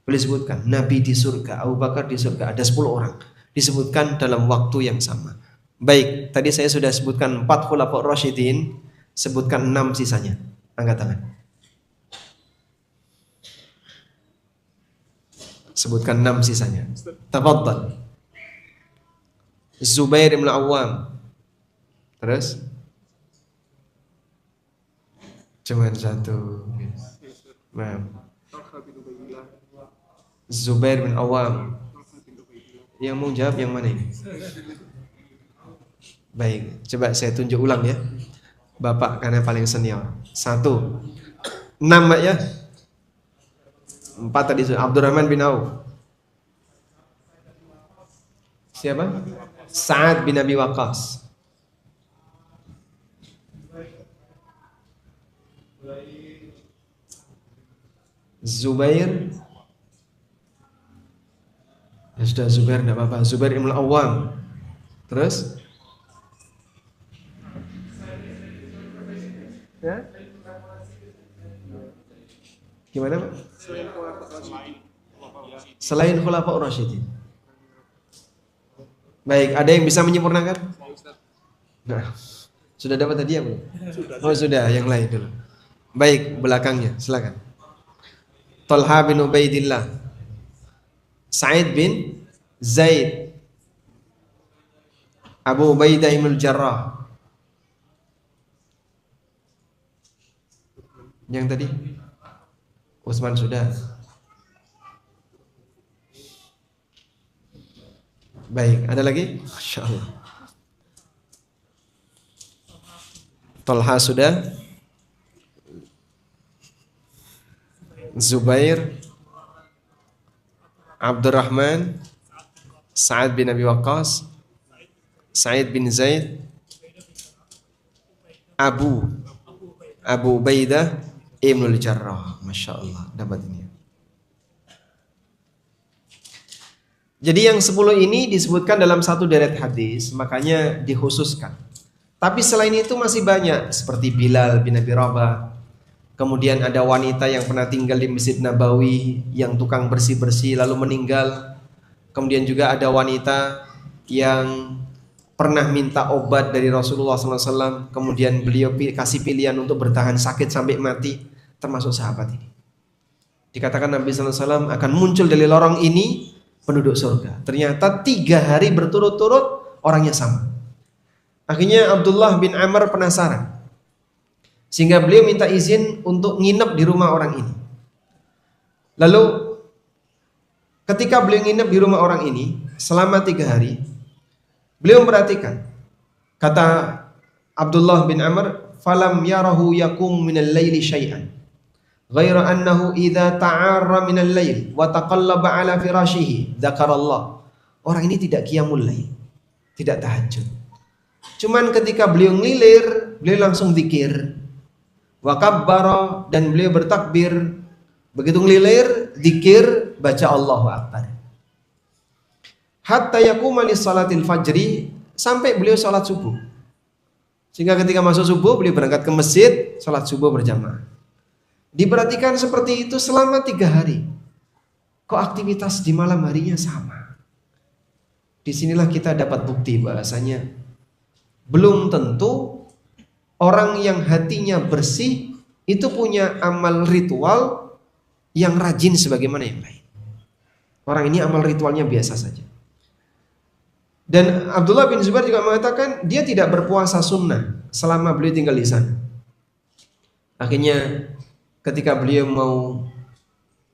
S1: Beliau sebutkan Nabi di surga, Abu Bakar di surga, ada 10 orang. Disebutkan dalam waktu yang sama. Baik, tadi saya sudah sebutkan 4 khulafaur rasyidin, sebutkan 6 sisanya. Angkat tangan. Sebutkan 6 sisanya. Tafadhal. Zubair bin Awam. Terus? Cuman 1. Nah. Zubair bin Awam. Yang mau jawab yang mana ini? Baik, coba saya tunjuk ulang ya. Bapak karena paling senior. 1. 6 ya. 4 tadi Abdurrahman bin Auf. Siapa? Sa'ad bin Abi Waqqas. Zubair. Ya sudah, Zubair enggak apa-apa. Zubair ibn Awam. Terus? Ya? Gimana, Pak? Selain khulafaur rasyidin. Baik, ada yang bisa menyempurnakan? Nah, sudah dapat tadi ya belum? Oh sudah, yang lain dulu. Baik, belakangnya, silakan. Talha bin Ubaidillah, Sa'id bin Zaid, Abu Ubaidah bin Jarrah. Yang tadi? Utsman sudah. Baik, ada lagi? Masya Allah. Talha sudah. Zubair, Abdurrahman, Sa'ad bin Abi Waqqas, Sa'id bin Zaid, Abu Ubaidah Ibnul Jarrah. Masya Allah, dapat ini. Jadi yang 10 ini disebutkan dalam satu deret hadis, makanya dikhususkan. Tapi selain itu masih banyak, seperti Bilal bin Abi Rabah. Kemudian ada wanita yang pernah tinggal di Masjid Nabawi, yang tukang bersih-bersih lalu meninggal. Kemudian juga ada wanita yang pernah minta obat dari Rasulullah SAW, kemudian beliau kasih pilihan untuk bertahan sakit sampai mati, termasuk sahabat ini. Dikatakan Nabi SAW akan muncul dari lorong ini penduduk surga. Ternyata 3 hari berturut-turut orangnya sama. Akhirnya Abdullah bin Amr penasaran, sehingga beliau minta izin untuk nginep di rumah orang ini. Lalu ketika beliau nginep di rumah orang ini selama 3 hari, beliau memperhatikan. Kata Abdullah bin Amr, falam yarahu yakum minal laili syai'an ghaira annahu idza ta'arra minal lail wa taqallaba ala firashihi dzakarallah. Orang ini tidak qiyamul lail, tidak tahajud. Cuman ketika beliau ngelilir, beliau langsung zikir. wa kabbara, dan beliau bertakbir. Begitu ngelilir, zikir, baca Allahu Akbar. Hatta yaquma li salatil fajri, sampai beliau salat subuh. Sehingga ketika masuk subuh, beliau berangkat ke masjid, salat subuh berjamaah. Diperhatikan seperti itu selama 3 hari. Kok aktivitas di malam harinya sama? Disinilah kita dapat bukti bahasanya belum tentu orang yang hatinya bersih itu punya amal ritual yang rajin sebagaimana yang lain. Orang ini amal ritualnya biasa saja. Dan Abdullah bin Zubair juga mengatakan dia tidak berpuasa sunnah selama beliau tinggal di sana. Akhirnya ketika beliau mau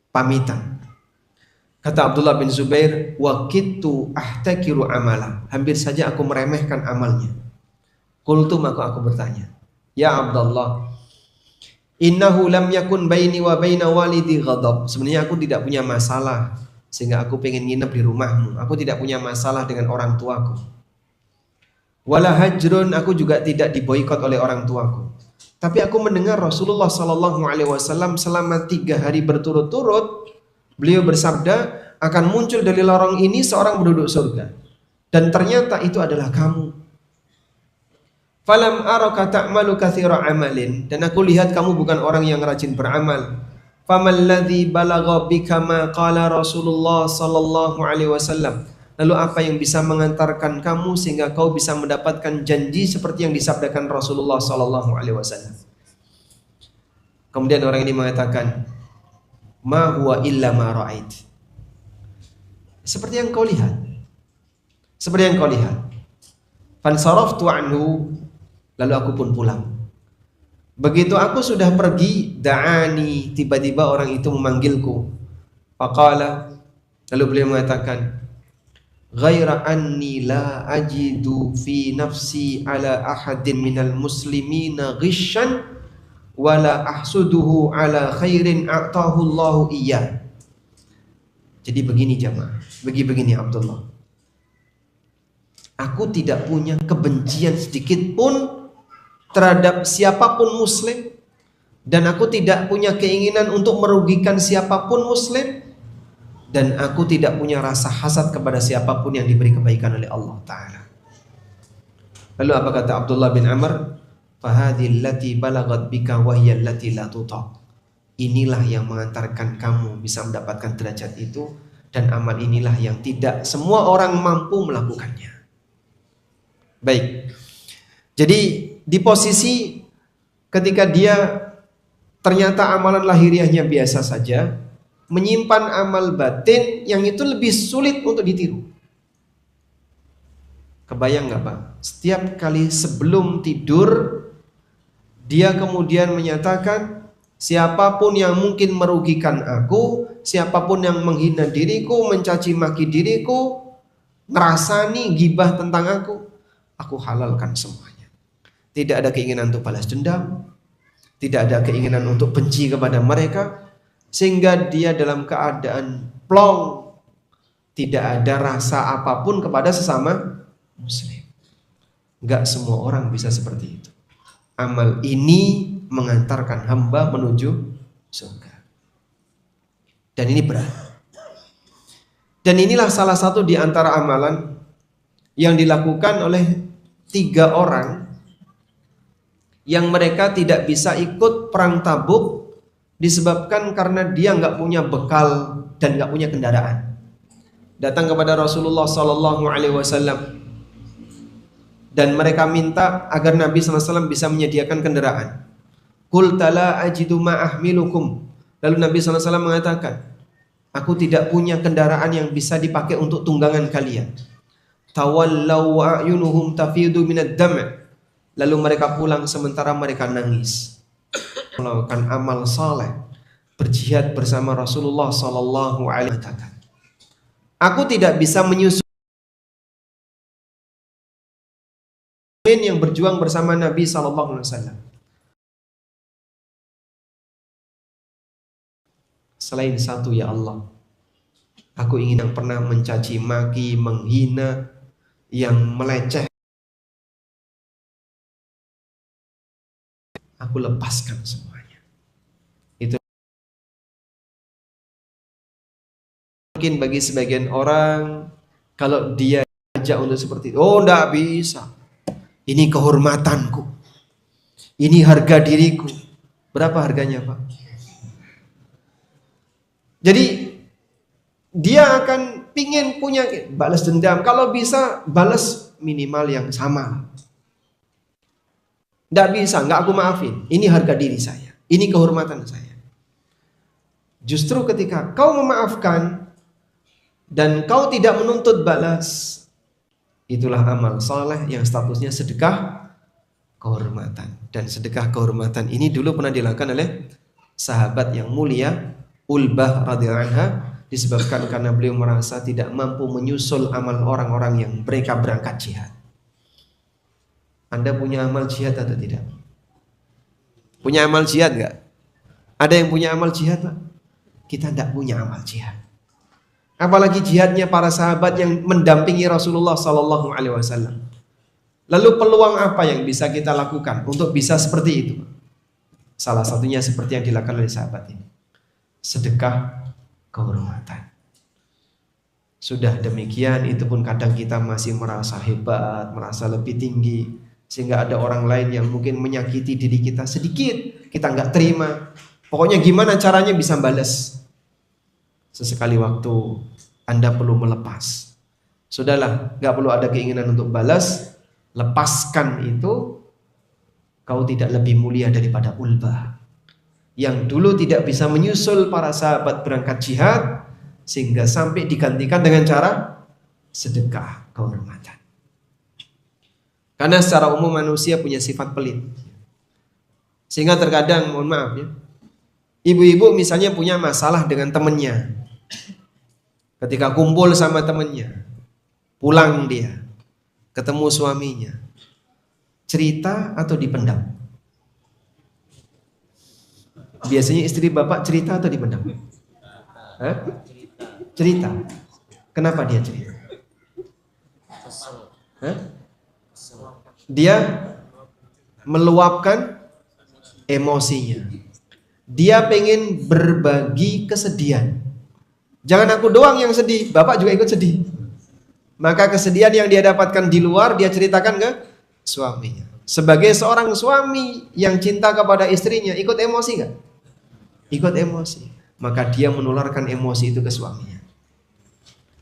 S1: pamitan, kata Abdullah bin Zubair, wakitu ahtakiru amala, hampir saja aku meremehkan amalnya. Qultu, maka aku bertanya, ya Abdullah, innahu lam yakun baini wa baina walidi ghadab. Sebenarnya aku tidak punya masalah sehingga aku pengen nginep di rumahmu. Aku tidak punya masalah dengan orang tuaku. Wala hajrun, aku juga tidak diboikot oleh orang tuaku. Tapi aku mendengar Rasulullah sallallahu alaihi wasallam selama 3 hari berturut-turut beliau bersabda, akan muncul dari lorong ini seorang penduduk surga. Dan ternyata itu adalah kamu. Falam araka ta'malu katsira amalin, dan aku lihat kamu bukan orang yang rajin beramal. Famal ladzi balagha bika ma qala Rasulullah sallallahu alaihi wasallam. Lalu apa yang bisa mengantarkan kamu sehingga kau bisa mendapatkan janji seperti yang disabdakan Rasulullah sallallahu alaihi wasallam? Kemudian orang ini mengatakan, ma huwa illa ma ra'ait. Seperti yang kau lihat. Seperti yang kau lihat. Fansaraftu anhu, lalu aku pun pulang. Begitu aku sudah pergi, da'ani, tiba-tiba orang itu memanggilku. Faqala, lalu beliau mengatakan, ghaira anni la ajidu fi nafsi ala ahadin minal muslimina ghishan wala ahsuduhu ala khairin a'tahu Allahu iyyah. Jadi begini jamaah, begini Abdullah. Aku tidak punya kebencian sedikit pun terhadap siapapun muslim, dan aku tidak punya keinginan untuk merugikan siapapun muslim, dan aku tidak punya rasa hasad kepada siapapun yang diberi kebaikan oleh Allah Ta'ala. Lalu apa kata Abdullah bin Amr? Fahadhil lati balagat bika wahyal lati la tuta. Inilah yang mengantarkan kamu bisa mendapatkan derajat itu, dan amal inilah yang tidak semua orang mampu melakukannya. Baik. Jadi di posisi ketika dia ternyata amalan lahiriahnya biasa saja, menyimpan amal batin yang itu lebih sulit untuk ditiru. Kebayang nggak Pak? Setiap kali sebelum tidur dia kemudian menyatakan, siapapun yang mungkin merugikan aku, siapapun yang menghina diriku, mencaci maki diriku, ngerasani gibah tentang aku halalkan semuanya. Tidak ada keinginan untuk balas dendam, tidak ada keinginan untuk benci kepada mereka, sehingga dia dalam keadaan plong, tidak ada rasa apapun kepada sesama muslim. Enggak semua orang bisa seperti itu. Amal ini mengantarkan hamba menuju surga. Dan ini berat. Dan inilah salah satu di antara amalan yang dilakukan oleh 3 orang yang mereka tidak bisa ikut perang Tabuk disebabkan karena dia nggak punya bekal dan nggak punya kendaraan. Datang kepada Rasulullah Sallallahu Alaihi Wasallam dan mereka minta agar Nabi SAW bisa menyediakan kendaraan. Qul tala ajidu ma ahmilukum. Lalu Nabi SAW mengatakan, aku tidak punya kendaraan yang bisa dipakai untuk tunggangan kalian. Tawallaw a'yunuhum tafidu minad dam'. Lalu mereka pulang sementara mereka nangis. Melakukan amal saleh, berjihad bersama Rasulullah sallallahu alaihi wasallam. Aku tidak bisa menyusul yang berjuang bersama Nabi sallallahu alaihi wasallam. Selain satu, ya Allah, aku ingin yang pernah mencaci maki, menghina, yang meleceh. aku lepaskan semuanya. Itu mungkin bagi sebagian orang, kalau dia ajak untuk seperti itu, oh enggak bisa. Ini kehormatanku. Ini harga diriku. Berapa harganya, Pak? Jadi dia akan pingin punya balas dendam. Kalau bisa balas minimal yang sama. Nggak bisa, nggak aku maafin. Ini harga diri saya. Ini kehormatan saya. Justru ketika kau memaafkan dan kau tidak menuntut balas, itulah amal saleh yang statusnya sedekah kehormatan. Dan sedekah kehormatan ini dulu pernah dilakukan oleh sahabat yang mulia Ulbah radhiyallahu anha, disebabkan karena beliau merasa tidak mampu menyusul amal orang-orang yang mereka berangkat jihad. Anda punya amal jihad atau tidak? Punya amal jihad nggak? Ada yang punya amal jihad, Pak? Kita tidak punya amal jihad. Apalagi jihadnya para sahabat yang mendampingi Rasulullah Sallallahu Alaihi Wasallam. Lalu peluang apa yang bisa kita lakukan untuk bisa seperti itu? Salah satunya seperti yang dilakukan oleh sahabat ini, sedekah kehormatan. Sudah demikian, itu pun kadang kita masih merasa hebat, merasa lebih tinggi, sehingga ada orang lain yang mungkin menyakiti diri kita sedikit, kita nggak terima. Pokoknya gimana caranya bisa balas. Sesekali waktu Anda perlu melepas. Sudahlah, nggak perlu ada keinginan untuk balas. Lepaskan itu. Kau tidak lebih mulia daripada Ulbah, yang dulu tidak bisa menyusul para sahabat berangkat jihad, sehingga sampai digantikan dengan cara sedekah kehormatan. Karena secara umum manusia punya sifat pelit, sehingga terkadang, mohon maaf ya, ibu-ibu misalnya punya masalah dengan temannya. Ketika kumpul sama temannya, pulang dia ketemu suaminya, cerita atau dipendam? Biasanya istri bapak cerita atau dipendam? Hah? Cerita. Kenapa dia cerita? Hah? Dia meluapkan emosinya. Dia pengen berbagi kesedihan. Jangan aku doang yang sedih, bapak juga ikut sedih. Maka kesedihan yang dia dapatkan di luar, dia ceritakan ke suaminya. Sebagai seorang suami yang cinta kepada istrinya, ikut emosi gak? Ikut emosi. Maka dia menularkan emosi itu ke suaminya.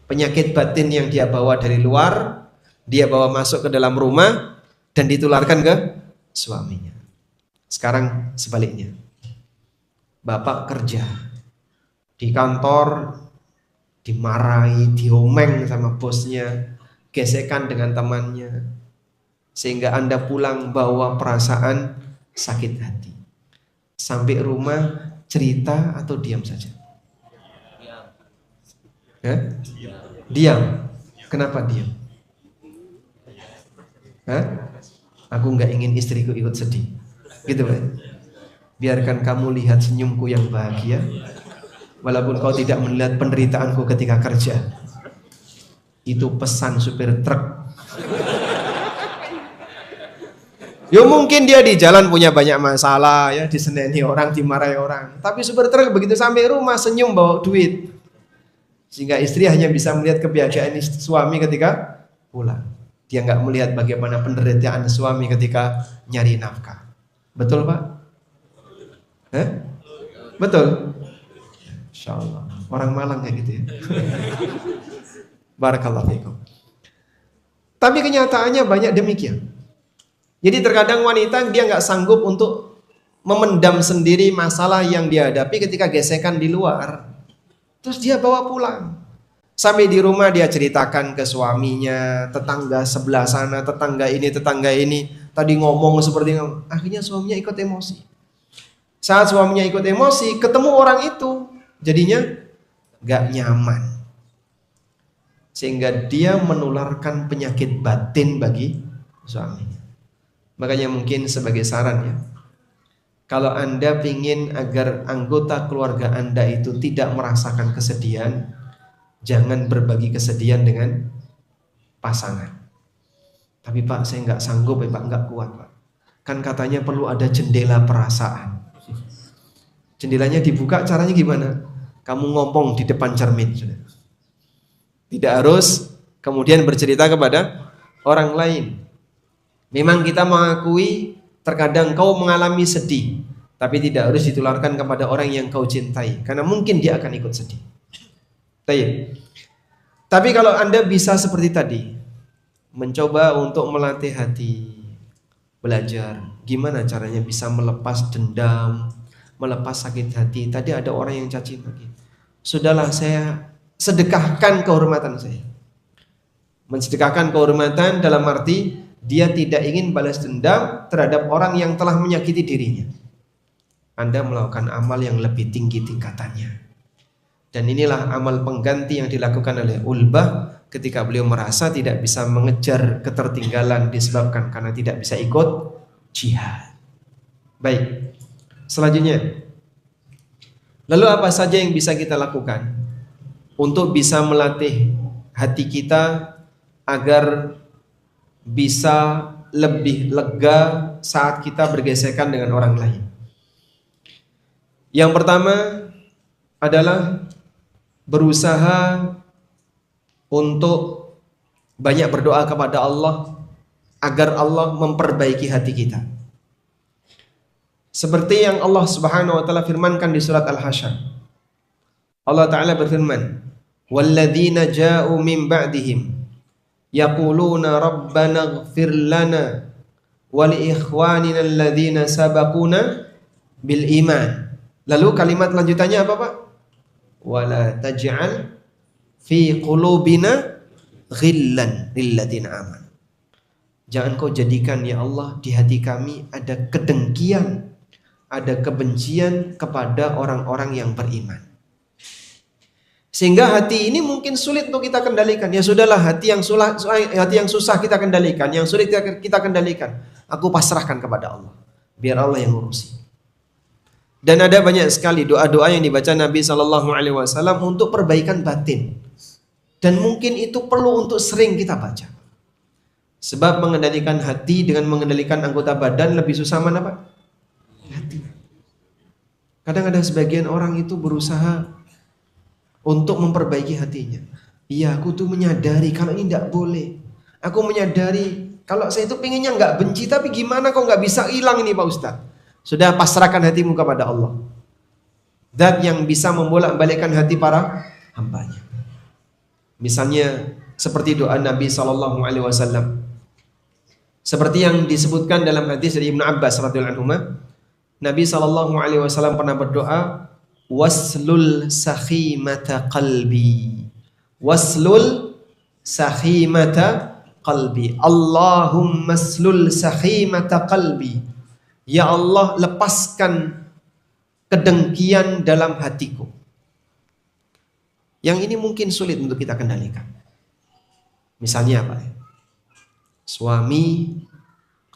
S1: Penyakit batin yang dia bawa dari luar, dia bawa masuk ke dalam rumah dan ditularkan ke suaminya. Sekarang sebaliknya, bapak kerja di kantor, dimarahi, diomeng sama bosnya, gesekan dengan temannya, sehingga Anda pulang bawa perasaan sakit hati. Sampai rumah cerita atau diam saja? Diam. Kenapa diam? Aku nggak ingin istriku ikut sedih, gitu Pak. Biarkan kamu lihat senyumku yang bahagia, walaupun kau tidak melihat penderitaanku ketika kerja. Itu pesan supir truk. Ya mungkin dia di jalan punya banyak masalah ya, diseneni orang, dimarahi orang. Tapi supir truk begitu sampai rumah senyum bawa duit. Sehingga istri hanya bisa melihat kebahagiaan suami ketika pulang. Dia nggak melihat bagaimana penderitaan suami ketika nyari nafkah. Betul Pak? Betul? Insya Allah. Orang Malang kayak gitu ya. Barakallahu fikum. Tapi kenyataannya banyak demikian. Jadi terkadang wanita dia nggak sanggup untuk memendam sendiri masalah yang dia hadapi ketika gesekan di luar. Terus dia bawa pulang. Sampai di rumah dia ceritakan ke suaminya, tetangga sebelah sana, tetangga ini. Tadi ngomong seperti itu. Akhirnya suaminya ikut emosi. Saat suaminya ikut emosi, ketemu orang itu, jadinya gak nyaman. Sehingga dia menularkan penyakit batin bagi suaminya. Makanya mungkin sebagai saran ya, kalau Anda ingin agar anggota keluarga Anda itu tidak merasakan kesedihan, jangan berbagi kesedihan dengan pasangan. Tapi Pak, saya nggak sanggup ya Pak, nggak kuat Pak. Kan katanya perlu ada jendela perasaan. Jendelanya dibuka, caranya gimana? Kamu ngomong di depan cermin. Tidak harus kemudian bercerita kepada orang lain. Memang kita mengakui terkadang kau mengalami sedih, tapi tidak harus ditularkan kepada orang yang kau cintai, karena mungkin dia akan ikut sedih. Tapi kalau Anda bisa seperti tadi, mencoba untuk melatih hati, belajar gimana caranya bisa melepas dendam, melepas sakit hati. Tadi ada orang yang caci maki, sudahlah saya sedekahkan kehormatan saya. Mensedekahkan kehormatan dalam arti dia tidak ingin balas dendam terhadap orang yang telah menyakiti dirinya. Anda melakukan amal yang lebih tinggi tingkatannya. Dan inilah amal pengganti yang dilakukan oleh Ulbah ketika beliau merasa tidak bisa mengejar ketertinggalan disebabkan karena tidak bisa ikut jihad. Baik, selanjutnya, lalu apa saja yang bisa kita lakukan untuk bisa melatih hati kita agar bisa lebih lega saat kita bergesekan dengan orang lain? Yang pertama adalah berusaha untuk banyak berdoa kepada Allah agar Allah memperbaiki hati kita. Seperti yang Allah Subhanahu wa taala firmankan di surat Al-Hasyr. Allah taala berfirman, "Walladzina ja'u min ba'dihim yaquluna rabbana ighfir lana wa li ikhwanina alladzina sabaquna bil iman." Lalu kalimat lanjutannya apa, Pak? Wala taj'al fi qulubina ghillan lil ladzina amanu. Jangan kau jadikan ya Allah di hati kami ada kedengkian, ada kebencian kepada orang-orang yang beriman. Sehingga hati ini mungkin sulit untuk kita kendalikan. Ya sudahlah, hati yang susah kita kendalikan, yang sulit kita kendalikan, aku pasrahkan kepada Allah. Biar Allah yang ngurusi. Dan ada banyak sekali doa-doa yang dibaca Nabi SAW untuk perbaikan batin. Dan mungkin itu perlu untuk sering kita baca. Sebab mengendalikan hati dengan mengendalikan anggota badan lebih susah mana, Pak? Hati. Kadang ada sebagian orang itu berusaha untuk memperbaiki hatinya. Iya, aku tuh menyadari kalau ini tidak boleh. Aku menyadari kalau saya itu pengennya nggak benci, tapi gimana kok nggak bisa hilang ini, Pak Ustadz? Sudah, pasrahkan hatimu kepada Allah. Zat yang bisa membolak-balikkan hati para hambanya. Misalnya seperti doa Nabi SAW. Seperti yang disebutkan dalam hadis dari Ibnu Abbas radhiyallahu anhu, Nabi SAW pernah berdoa, waslul sakhimata qalbi, waslul sakhimata qalbi, Allahumma slul sakhimata qalbi. Ya Allah, lepaskan kedengkian dalam hatiku. Yang ini mungkin sulit untuk kita kendalikan. Misalnya apa? Suami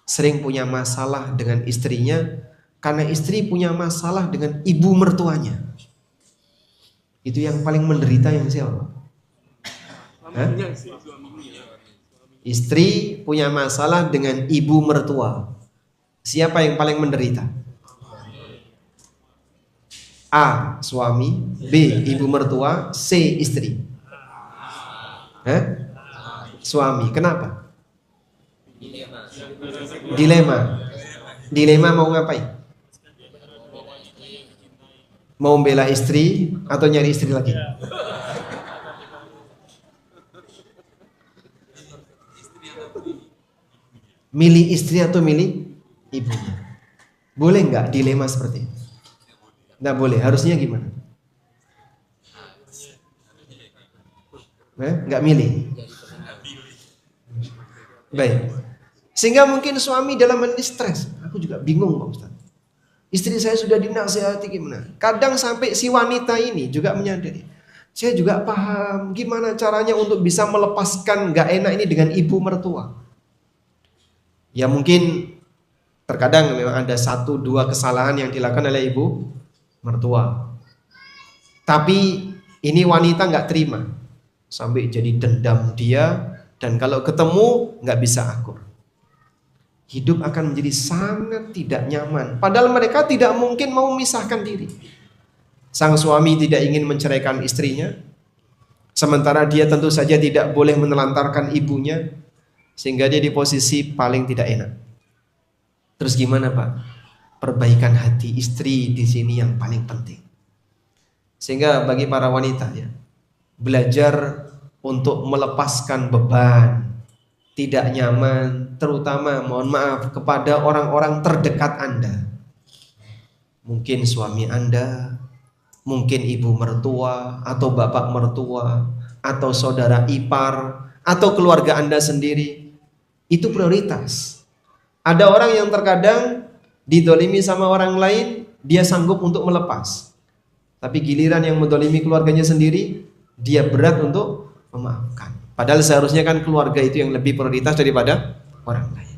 S1: sering punya masalah dengan istrinya karena istri punya masalah dengan ibu mertuanya. Itu yang paling menderita yang siapa? Istri punya masalah dengan ibu mertua. Siapa yang paling menderita? A. Suami, B. Ibu mertua, C. Istri. Suami. Kenapa? Dilema mau ngapain? Mau membela istri atau nyari istri lagi? Milih istri atau milih ibunya? Boleh nggak dilema seperti ini? Nggak boleh. Harusnya gimana? Nggak milih. Baik. Sehingga mungkin suami dalam hal ini stres. Aku juga bingung, Pak Ustaz. Istri saya sudah dinasihati gimana? Kadang sampai si wanita ini juga menyadari, saya juga paham gimana caranya untuk bisa melepaskan nggak enak ini dengan ibu mertua. Ya mungkin terkadang memang ada 1-2 kesalahan yang dilakukan oleh ibu mertua. Tapi ini wanita nggak terima, sampai jadi dendam dia, dan kalau ketemu nggak bisa akur. hidup akan menjadi sangat tidak nyaman. Padahal mereka tidak mungkin mau memisahkan diri. Sang suami tidak ingin menceraikan istrinya, sementara dia tentu saja tidak boleh menelantarkan ibunya, sehingga dia di posisi paling tidak enak. Terus gimana Pak? Perbaikan hati istri di sini yang paling penting. Sehingga bagi para wanita ya, belajar untuk melepaskan beban tidak nyaman, terutama mohon maaf kepada orang-orang terdekat Anda. Mungkin suami Anda, mungkin ibu mertua atau bapak mertua atau saudara ipar atau keluarga Anda sendiri. Itu prioritas. Ada orang yang terkadang didolimi sama orang lain, dia sanggup untuk melepas. Tapi giliran yang mendolimi keluarganya sendiri, dia berat untuk memaafkan. Padahal seharusnya kan keluarga itu yang lebih prioritas daripada orang lain.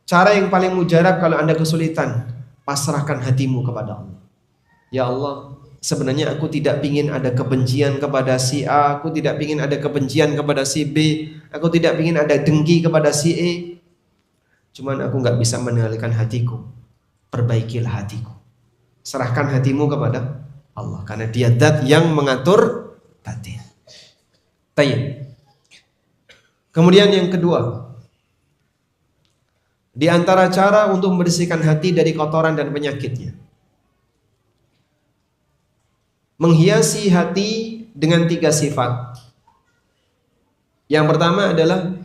S1: Cara yang paling mujarab kalau Anda kesulitan, pasrahkan hatimu kepada Allah. Ya Allah, sebenarnya aku tidak ingin ada kebencian kepada si A, aku tidak ingin ada kebencian kepada si B, aku tidak ingin ada dengki kepada si E. Cuman aku nggak bisa mengendalikan hatiku. Perbaikilah hatiku. Serahkan hatimu kepada Allah, karena Dia zat yang mengatur batin. Tayyib. Kemudian yang kedua, di antara cara untuk membersihkan hati dari kotoran dan penyakitnya, menghiasi hati dengan 3 sifat. Yang pertama adalah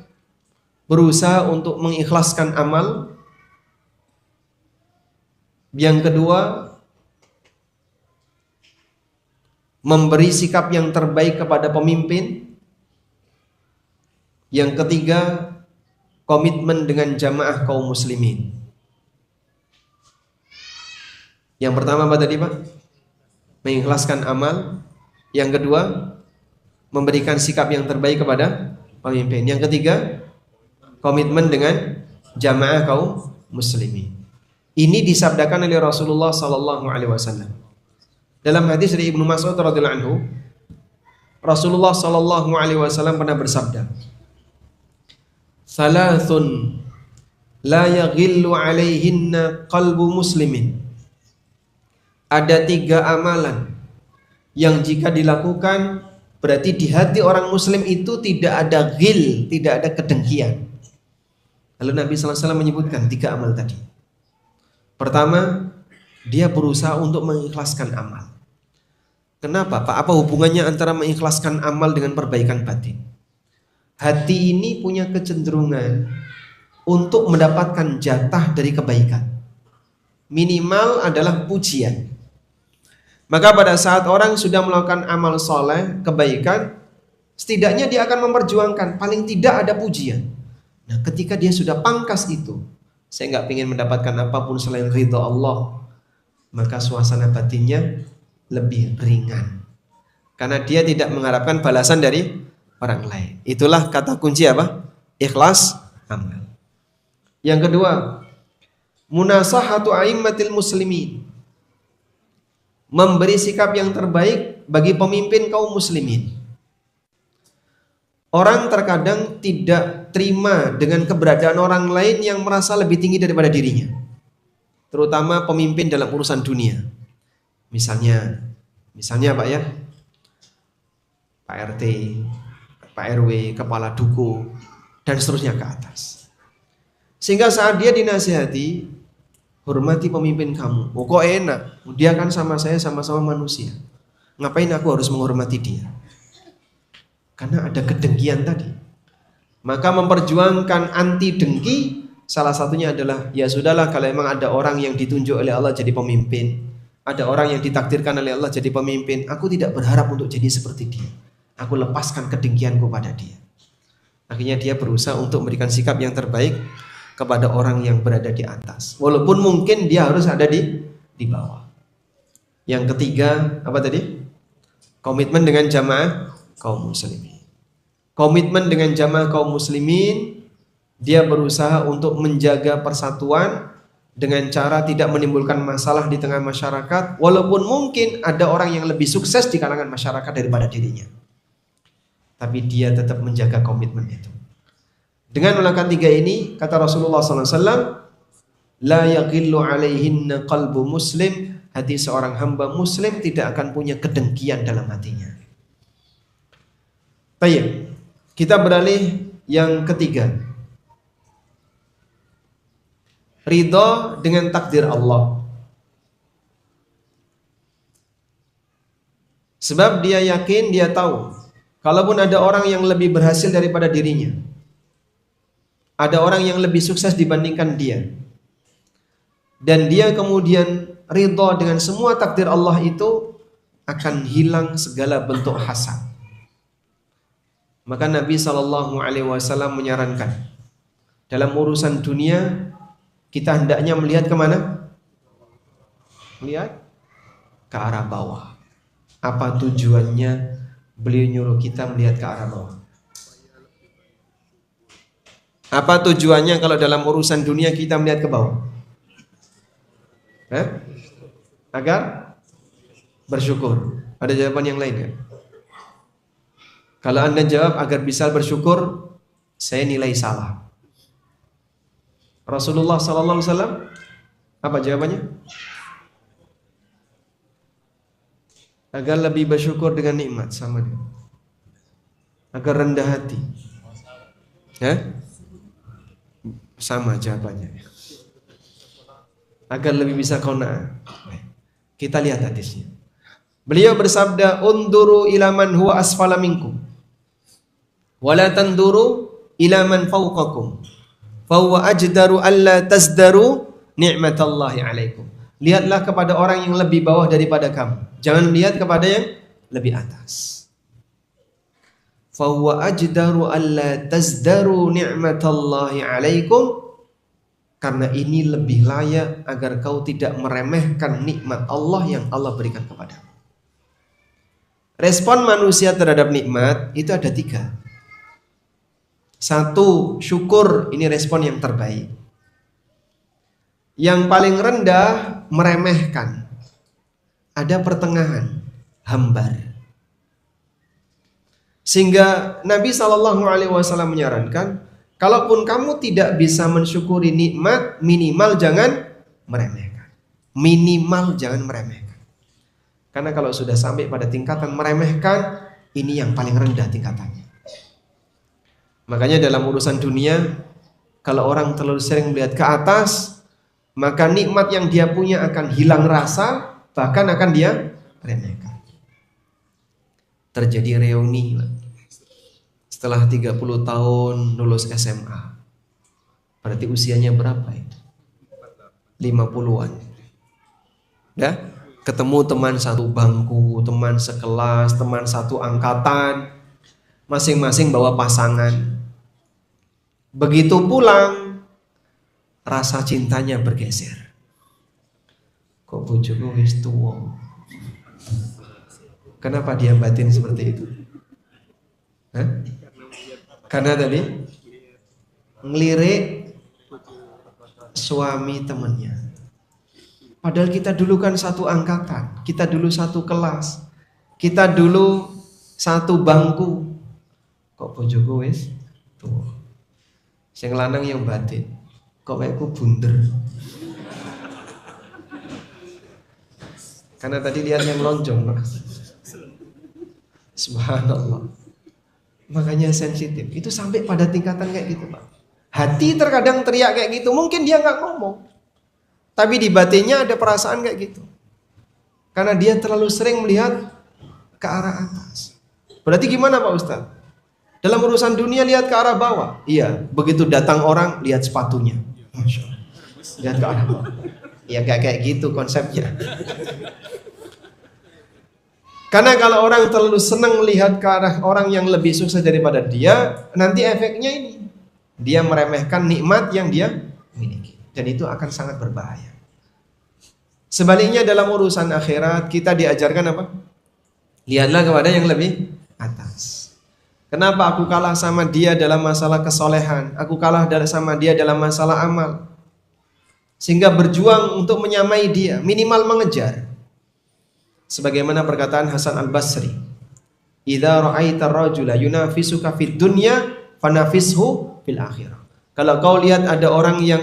S1: berusaha untuk mengikhlaskan amal. Yang kedua, memberi sikap yang terbaik kepada pemimpin. Yang ketiga, komitmen dengan jamaah kaum muslimin. Yang pertama apa tadi Pak? Mengikhlaskan amal. Yang kedua, memberikan sikap yang terbaik kepada pemimpin. Yang ketiga, komitmen dengan jamaah kaum muslimin. Ini disabdakan oleh Rasulullah sallallahu alaihi wasallam. Dalam hadis dari Ibnu Mas'ud radhiyallahu anhu, Rasulullah sallallahu alaihi wasallam pernah bersabda, "Salasun la yaghillu alaihinna qalbu muslimin." Ada 3 amalan yang jika dilakukan berarti di hati orang muslim itu tidak ada ghil, tidak ada kedengkian. Lalu Nabi sallallahu alaihi wasallam menyebutkan 3 amal tadi. Pertama, dia berusaha untuk mengikhlaskan amal. Kenapa Pak? Apa hubungannya antara mengikhlaskan amal dengan perbaikan batin? Hati ini punya kecenderungan untuk mendapatkan jatah dari kebaikan. Minimal adalah pujian. Maka pada saat orang sudah melakukan amal soleh, kebaikan, setidaknya dia akan memperjuangkan, paling tidak ada pujian. Nah ketika dia sudah pangkas itu, saya nggak ingin mendapatkan apapun selain ridha Allah, maka suasana batinnya lebih ringan. Karena dia tidak mengharapkan balasan dari orang lain. Itulah kata kunci apa? Ikhlas amal. Yang kedua, munasahatu a'immatil muslimin. Memberi sikap yang terbaik bagi pemimpin kaum muslimin. Orang terkadang tidak terima dengan keberadaan orang lain yang merasa lebih tinggi daripada dirinya. Terutama pemimpin dalam urusan dunia. Misalnya Pak ya, Pak RT, Pak RW, kepala duku, dan seterusnya ke atas. Sehingga saat dia dinasihati, hormati pemimpin kamu. Oh kok enak, dia kan sama saya sama-sama manusia. Ngapain aku harus menghormati dia? Karena ada kedengkian tadi. Maka memperjuangkan anti dengki, salah satunya adalah ya sudahlah, kalau memang ada orang yang ditunjuk oleh Allah jadi pemimpin, ada orang yang ditakdirkan oleh Allah jadi pemimpin, aku tidak berharap untuk jadi seperti dia. Aku lepaskan kedengkianku pada dia. Akhirnya dia berusaha untuk memberikan sikap yang terbaik kepada orang yang berada di atas, walaupun mungkin dia harus ada di bawah. Yang ketiga apa tadi? Komitmen dengan jamaah kaum muslimin. Komitmen dengan jamaah kaum muslimin, dia berusaha untuk menjaga persatuan dengan cara tidak menimbulkan masalah di tengah masyarakat, walaupun mungkin ada orang yang lebih sukses di kalangan masyarakat daripada dirinya, tapi dia tetap menjaga komitmen itu. Dengan melakukan 3 ini, kata Rasulullah SAW, la yaghillu alaihinna qalbu muslim, hati seorang hamba muslim tidak akan punya kedengkian dalam hatinya. Baik, kita beralih yang ketiga. Ridha dengan takdir Allah. Sebab dia yakin, dia tahu, kalaupun ada orang yang lebih berhasil daripada dirinya, ada orang yang lebih sukses dibandingkan dia, dan dia kemudian ridha dengan semua takdir Allah itu, akan hilang segala bentuk hasad. Maka Nabi SAW menyarankan, dalam urusan dunia kita hendaknya melihat kemana? Melihat ke arah bawah. Apa tujuannya beliau nyuruh kita melihat ke arah bawah? Apa tujuannya kalau dalam urusan dunia kita melihat ke bawah? Agar bersyukur. Ada jawaban yang lain kan? Kalau Anda jawab agar bisa bersyukur, saya nilai salah. Rasulullah SAW apa jawabannya? Agar lebih bersyukur dengan nikmat, sama dia. Agar rendah hati. Sama jawabannya. Agar lebih bisa qanaah. Kita lihat hadisnya. Beliau bersabda, "Unduru ila man huwa asfala minkum, wa la tanduru ila man fawqakum, fa huwa ajdaru alla tazdaru ni'matallahi 'alaikum." Lihatlah kepada orang yang lebih bawah daripada kamu. Jangan lihat kepada yang lebih atas. Fa huwa ajdaru alla tazdaru ni'matallahi 'alaikum. Karena ini lebih layak agar kau tidak meremehkan nikmat Allah yang Allah berikan kepadamu. Respon manusia terhadap nikmat itu ada 3. 1, syukur, ini respon yang terbaik. Yang paling rendah, meremehkan. Ada pertengahan, hambar. Sehingga Nabi SAW menyarankan, kalaupun kamu tidak bisa mensyukuri nikmat, minimal jangan meremehkan. Minimal jangan meremehkan. Karena kalau sudah sampai pada tingkatan meremehkan, ini yang paling rendah tingkatannya. Makanya dalam urusan dunia, kalau orang terlalu sering melihat ke atas, maka nikmat yang dia punya akan hilang rasa, bahkan akan dia remehkan. Terjadi reuni setelah 30 tahun lulus SMA. Berarti usianya berapa itu? 50-an. Ya? Ketemu teman satu bangku, teman sekelas, teman satu angkatan, masing-masing bawa pasangan. Begitu pulang, rasa cintanya bergeser. Kok bojoku wis tuwa? Kenapa dia batin seperti itu? Karena tadi ngelirik suami temannya. Padahal kita dulu kan satu angkatan, kita dulu satu kelas, kita dulu satu bangku. Kok bojoku wis tuwa? Sing lanang yang batin. Kok kayakku bunder. Karena tadi lihat yang lonjong, Pak. Subhanallah. Makanya sensitif. Itu sampai pada tingkatan kayak gitu, Pak. Hati terkadang teriak kayak gitu. Mungkin dia nggak ngomong, tapi di batinnya ada perasaan kayak gitu. Karena dia terlalu sering melihat ke arah atas. Berarti gimana Pak Ustaz? Dalam urusan dunia lihat ke arah bawah. Iya, begitu datang orang lihat sepatunya. Masya Allah. Lihat ke arah bawah. Ya kayak gitu konsepnya. Karena kalau orang terlalu senang melihat ke arah orang yang lebih sukses daripada dia, nanti efeknya ini, dia meremehkan nikmat yang dia miliki. Dan itu akan sangat berbahaya. Sebaliknya dalam urusan akhirat, kita diajarkan apa? Lihatlah kepada yang lebih atas. Kenapa aku kalah sama dia dalam masalah kesolehan? Aku kalah sama dia dalam masalah amal. Sehingga berjuang untuk menyamai dia, minimal mengejar. Sebagaimana perkataan Hasan Al-Basri, "Idza ra'aita ar-rajula yunafisuka fid dunya fanafishu fil akhirah. Kalau kau lihat ada orang yang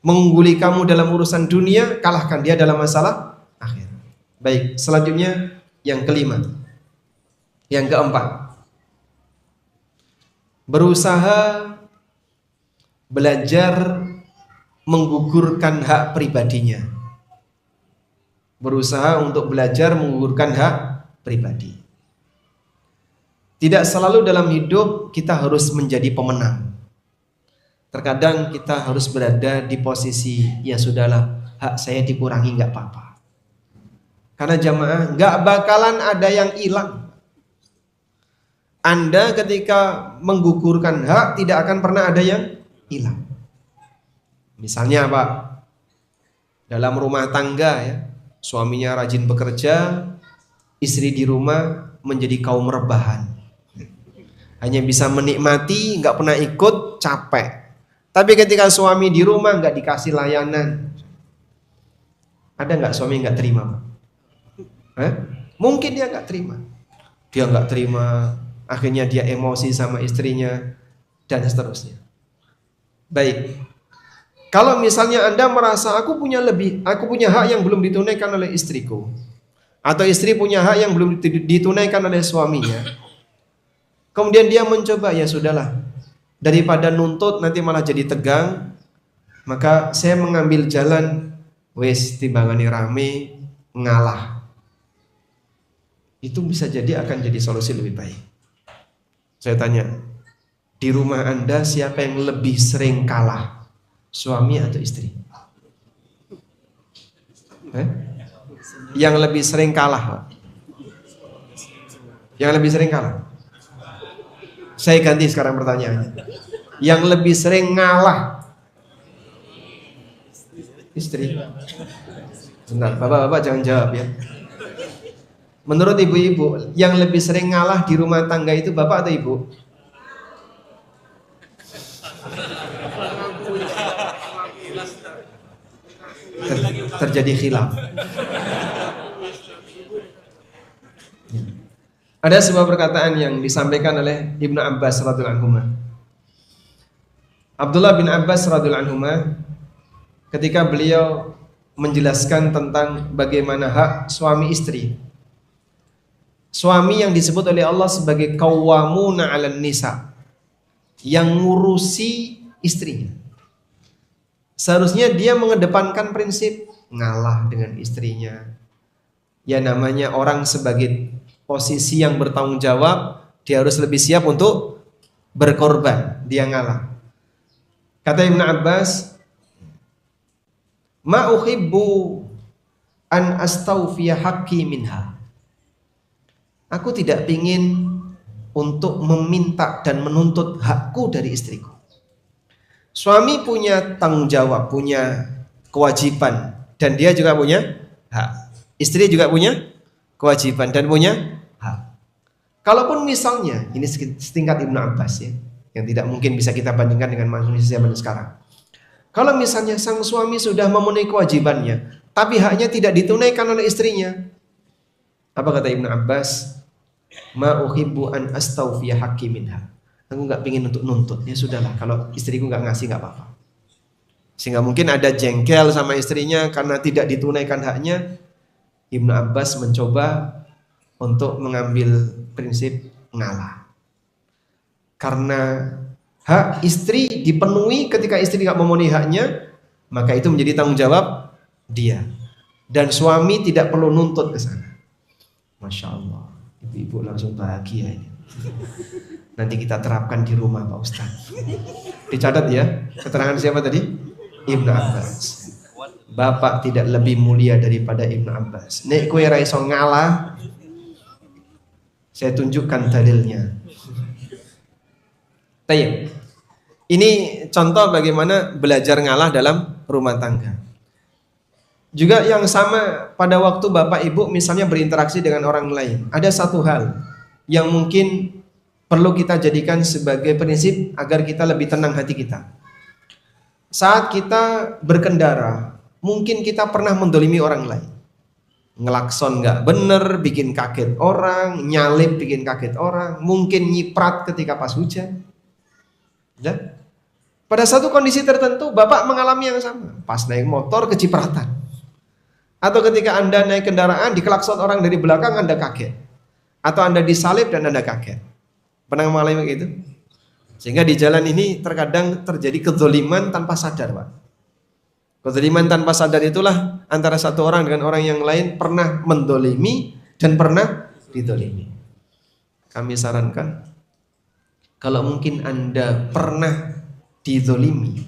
S1: mengungguli kamu dalam urusan dunia, kalahkan dia dalam masalah akhir. Baik, selanjutnya yang kelima. Yang keempat, berusaha belajar menggugurkan hak pribadinya. Berusaha untuk belajar menggugurkan hak pribadi. Tidak selalu dalam hidup kita harus menjadi pemenang. Terkadang kita harus berada di posisi, ya sudahlah, hak saya dikurangi nggak apa-apa. Karena jamaah nggak bakalan ada yang hilang. Anda ketika menggugurkan hak tidak akan pernah ada yang hilang. Misalnya Pak, dalam rumah tangga ya, suaminya rajin bekerja, istri di rumah menjadi kaum rebahan. Hanya bisa menikmati, nggak pernah ikut, capek. Tapi ketika suami di rumah nggak dikasih layanan, ada nggak suami nggak terima Pak? Mungkin dia nggak terima. Dia nggak terima. Akhirnya dia emosi sama istrinya dan seterusnya. Baik. Kalau misalnya Anda merasa aku punya hak yang belum ditunaikan oleh istriku, atau istri punya hak yang belum ditunaikan oleh suaminya, kemudian dia mencoba, ya sudahlah, daripada nuntut nanti malah jadi tegang, maka saya mengambil jalan wes timbangane rame ngalah. Itu bisa jadi akan jadi solusi lebih baik. Saya tanya, di rumah Anda siapa yang lebih sering kalah? Suami atau istri? Yang lebih sering kalah, Pak? Yang lebih sering kalah? Saya ganti sekarang pertanyaannya. Yang lebih sering ngalah? Istri. Bentar, bapak-bapak jangan jawab ya. Menurut ibu-ibu, yang lebih sering ngalah di rumah tangga itu bapak atau ibu? Terjadi khilaf. Ada sebuah perkataan yang disampaikan oleh Ibnu Abbas radhiyallahu anhu. Abdullah bin Abbas radhiyallahu anhu ketika beliau menjelaskan tentang bagaimana hak suami istri. Suami yang disebut oleh Allah sebagai qawwamuna 'alan nisa, yang ngurusi istrinya. Seharusnya dia mengedepankan prinsip ngalah dengan istrinya. Ya namanya orang sebagai posisi yang bertanggung jawab, dia harus lebih siap untuk berkorban, dia ngalah. Kata Ibnu Abbas, ma uhibbu an astawfiya haqqi minha. Aku tidak ingin untuk meminta dan menuntut hakku dari istriku. Suami punya tanggung jawab, punya kewajiban, dan dia juga punya hak. Istri juga punya kewajiban dan punya hak. Kalaupun misalnya, ini setingkat Ibnu Abbas ya, yang tidak mungkin bisa kita bandingkan dengan manusia zaman sekarang. Kalau misalnya sang suami sudah memenuhi kewajibannya, tapi haknya tidak ditunaikan oleh istrinya, apa kata Ibnu Abbas? Ma uhibbu an astawfiya haqqi minha. Aku nggak pingin untuk nuntut. Ya sudahlah, kalau istriku nggak ngasih nggak apa-apa. Sehingga mungkin ada jengkel sama istrinya karena tidak ditunaikan haknya. Ibnu Abbas mencoba untuk mengambil prinsip ngalah. Karena hak istri dipenuhi, ketika istri nggak memenuhi haknya, maka itu menjadi tanggung jawab dia. Dan suami tidak perlu nuntut ke sana. Masya Allah. Ibu-ibu langsung bahagia ini. Nanti kita terapkan di rumah Pak Ustadz. Dicatat ya, keterangan siapa tadi? Ibnu Abbas. Bapak tidak lebih mulia daripada Ibnu Abbas. Nek kowe ra iso ngalah, saya tunjukkan dalilnya. Tayyib. Ini contoh bagaimana belajar ngalah dalam rumah tangga. Juga yang sama pada waktu bapak ibu misalnya berinteraksi dengan orang lain. Ada satu hal yang mungkin perlu kita jadikan sebagai prinsip agar kita lebih tenang hati kita. Saat kita berkendara, mungkin kita pernah mendolimi orang lain. Ngelakson nggak bener, bikin kaget orang, nyalip bikin kaget orang, mungkin nyiprat ketika pas hujan. Ya. Pada satu kondisi tertentu Bapak mengalami yang sama. Pas naik motor kecipratan. Atau ketika Anda naik kendaraan dikelakson orang dari belakang Anda kaget. Atau Anda disalib dan Anda kaget. Pernah mengalami begitu? Sehingga di jalan ini terkadang terjadi kezaliman tanpa sadar, Pak. Kezaliman tanpa sadar itulah antara satu orang dengan orang yang lain pernah mendolimi dan pernah didolimi. Kami sarankan, kalau mungkin Anda pernah didolimi,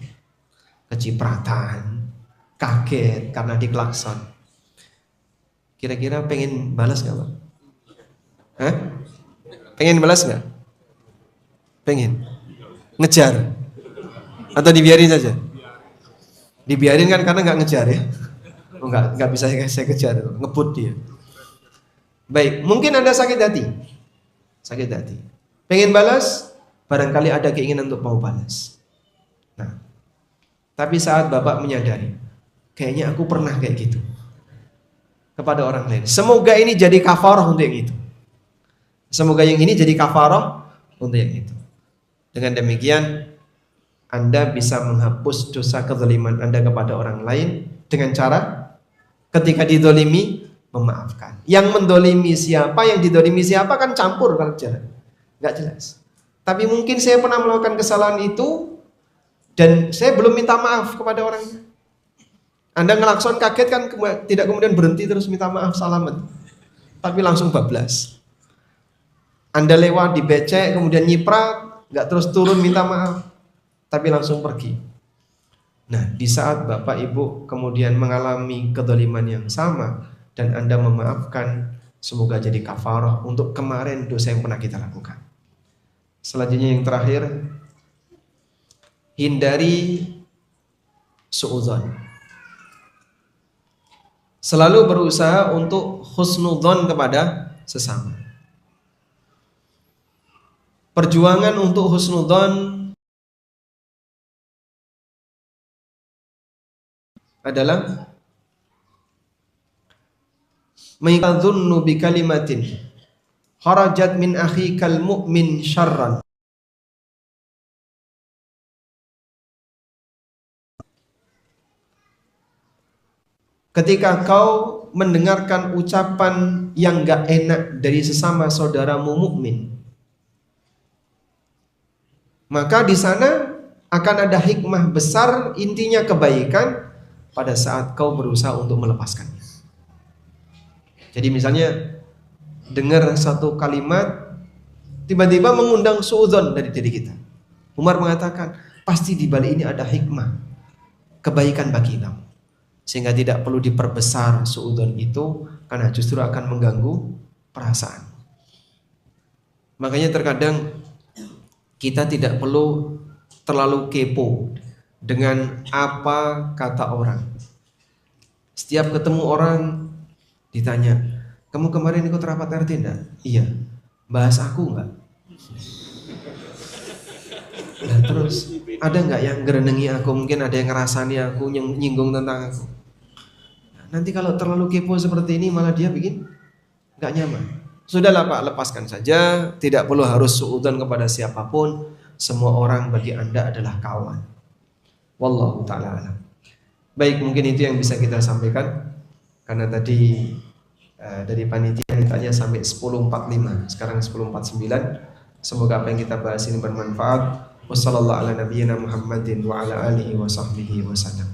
S1: kecipratan, kaget karena diklakson, kira-kira pengen balas gak, Pak? Hah? Pengen balas gak? Pengen? Ngejar? Atau dibiarin saja? Dibiarin kan karena gak ngejar ya? Oh, gak bisa saya kejar, ngebut dia. Baik, mungkin Anda sakit hati. Sakit hati. Pengen balas, barangkali ada keinginan untuk mau balas. Nah, tapi saat Bapak menyadari, kayaknya aku pernah kayak gitu kepada orang lain. Semoga ini jadi kafarah untuk yang itu. Semoga yang ini jadi kafarah untuk yang itu. Dengan demikian, Anda bisa menghapus dosa kezaliman Anda kepada orang lain dengan cara ketika didolimi, memaafkan. Yang mendolimi siapa, yang didolimi siapa kan campur kalau jalan. Gak jelas. Tapi mungkin saya pernah melakukan kesalahan itu dan saya belum minta maaf kepada orangnya. Anda ngelakson kaget kan tidak kemudian berhenti terus minta maaf salaman. Tapi langsung bablas. Anda lewat dibecek kemudian nyiprat, gak terus turun minta maaf. Tapi langsung pergi. Nah, di saat Bapak Ibu kemudian mengalami kezaliman yang sama dan Anda memaafkan, semoga jadi kafarah untuk kemarin dosa yang pernah kita lakukan. Selanjutnya yang terakhir, hindari suudzon. Selalu berusaha untuk husnudzon kepada sesama. Perjuangan untuk husnudzon adalah maytadhunnu bi kalimatin kharajat min akhikal mu'min syarran. Ketika kau mendengarkan ucapan yang gak enak dari sesama saudaramu mukmin, maka di sana akan ada hikmah besar, intinya kebaikan pada saat kau berusaha untuk melepaskannya. Jadi misalnya dengar satu kalimat tiba-tiba mengundang suudzon dari diri kita. Umar mengatakan, pasti di balik ini ada hikmah, kebaikan bagi kamu. Sehingga tidak perlu diperbesar suudzon itu karena justru akan mengganggu perasaan. Makanya terkadang kita tidak perlu terlalu kepo dengan apa kata orang. Setiap ketemu orang ditanya, kamu kemarin ikut rapat RT enggak? Iya. Bahas aku enggak? Nah, terus ada enggak yang ngerenengi aku? Mungkin ada yang ngerasani aku, yang nyinggung tentang aku. Nanti kalau terlalu kepo seperti ini malah dia bikin enggak nyaman. Sudahlah Pak, lepaskan saja. Tidak perlu harus suudzon kepada siapapun. Semua orang bagi Anda adalah kawan. Wallahu ta'ala alam. Baik, mungkin itu yang bisa kita sampaikan. Karena tadi dari panitia ditanya sampai 10.45, sekarang 10.49. Semoga apa yang kita bahas ini bermanfaat. Wassallallahu ala nabiyyina Muhammadin wa ala alihi wa sahbihi wa sallam.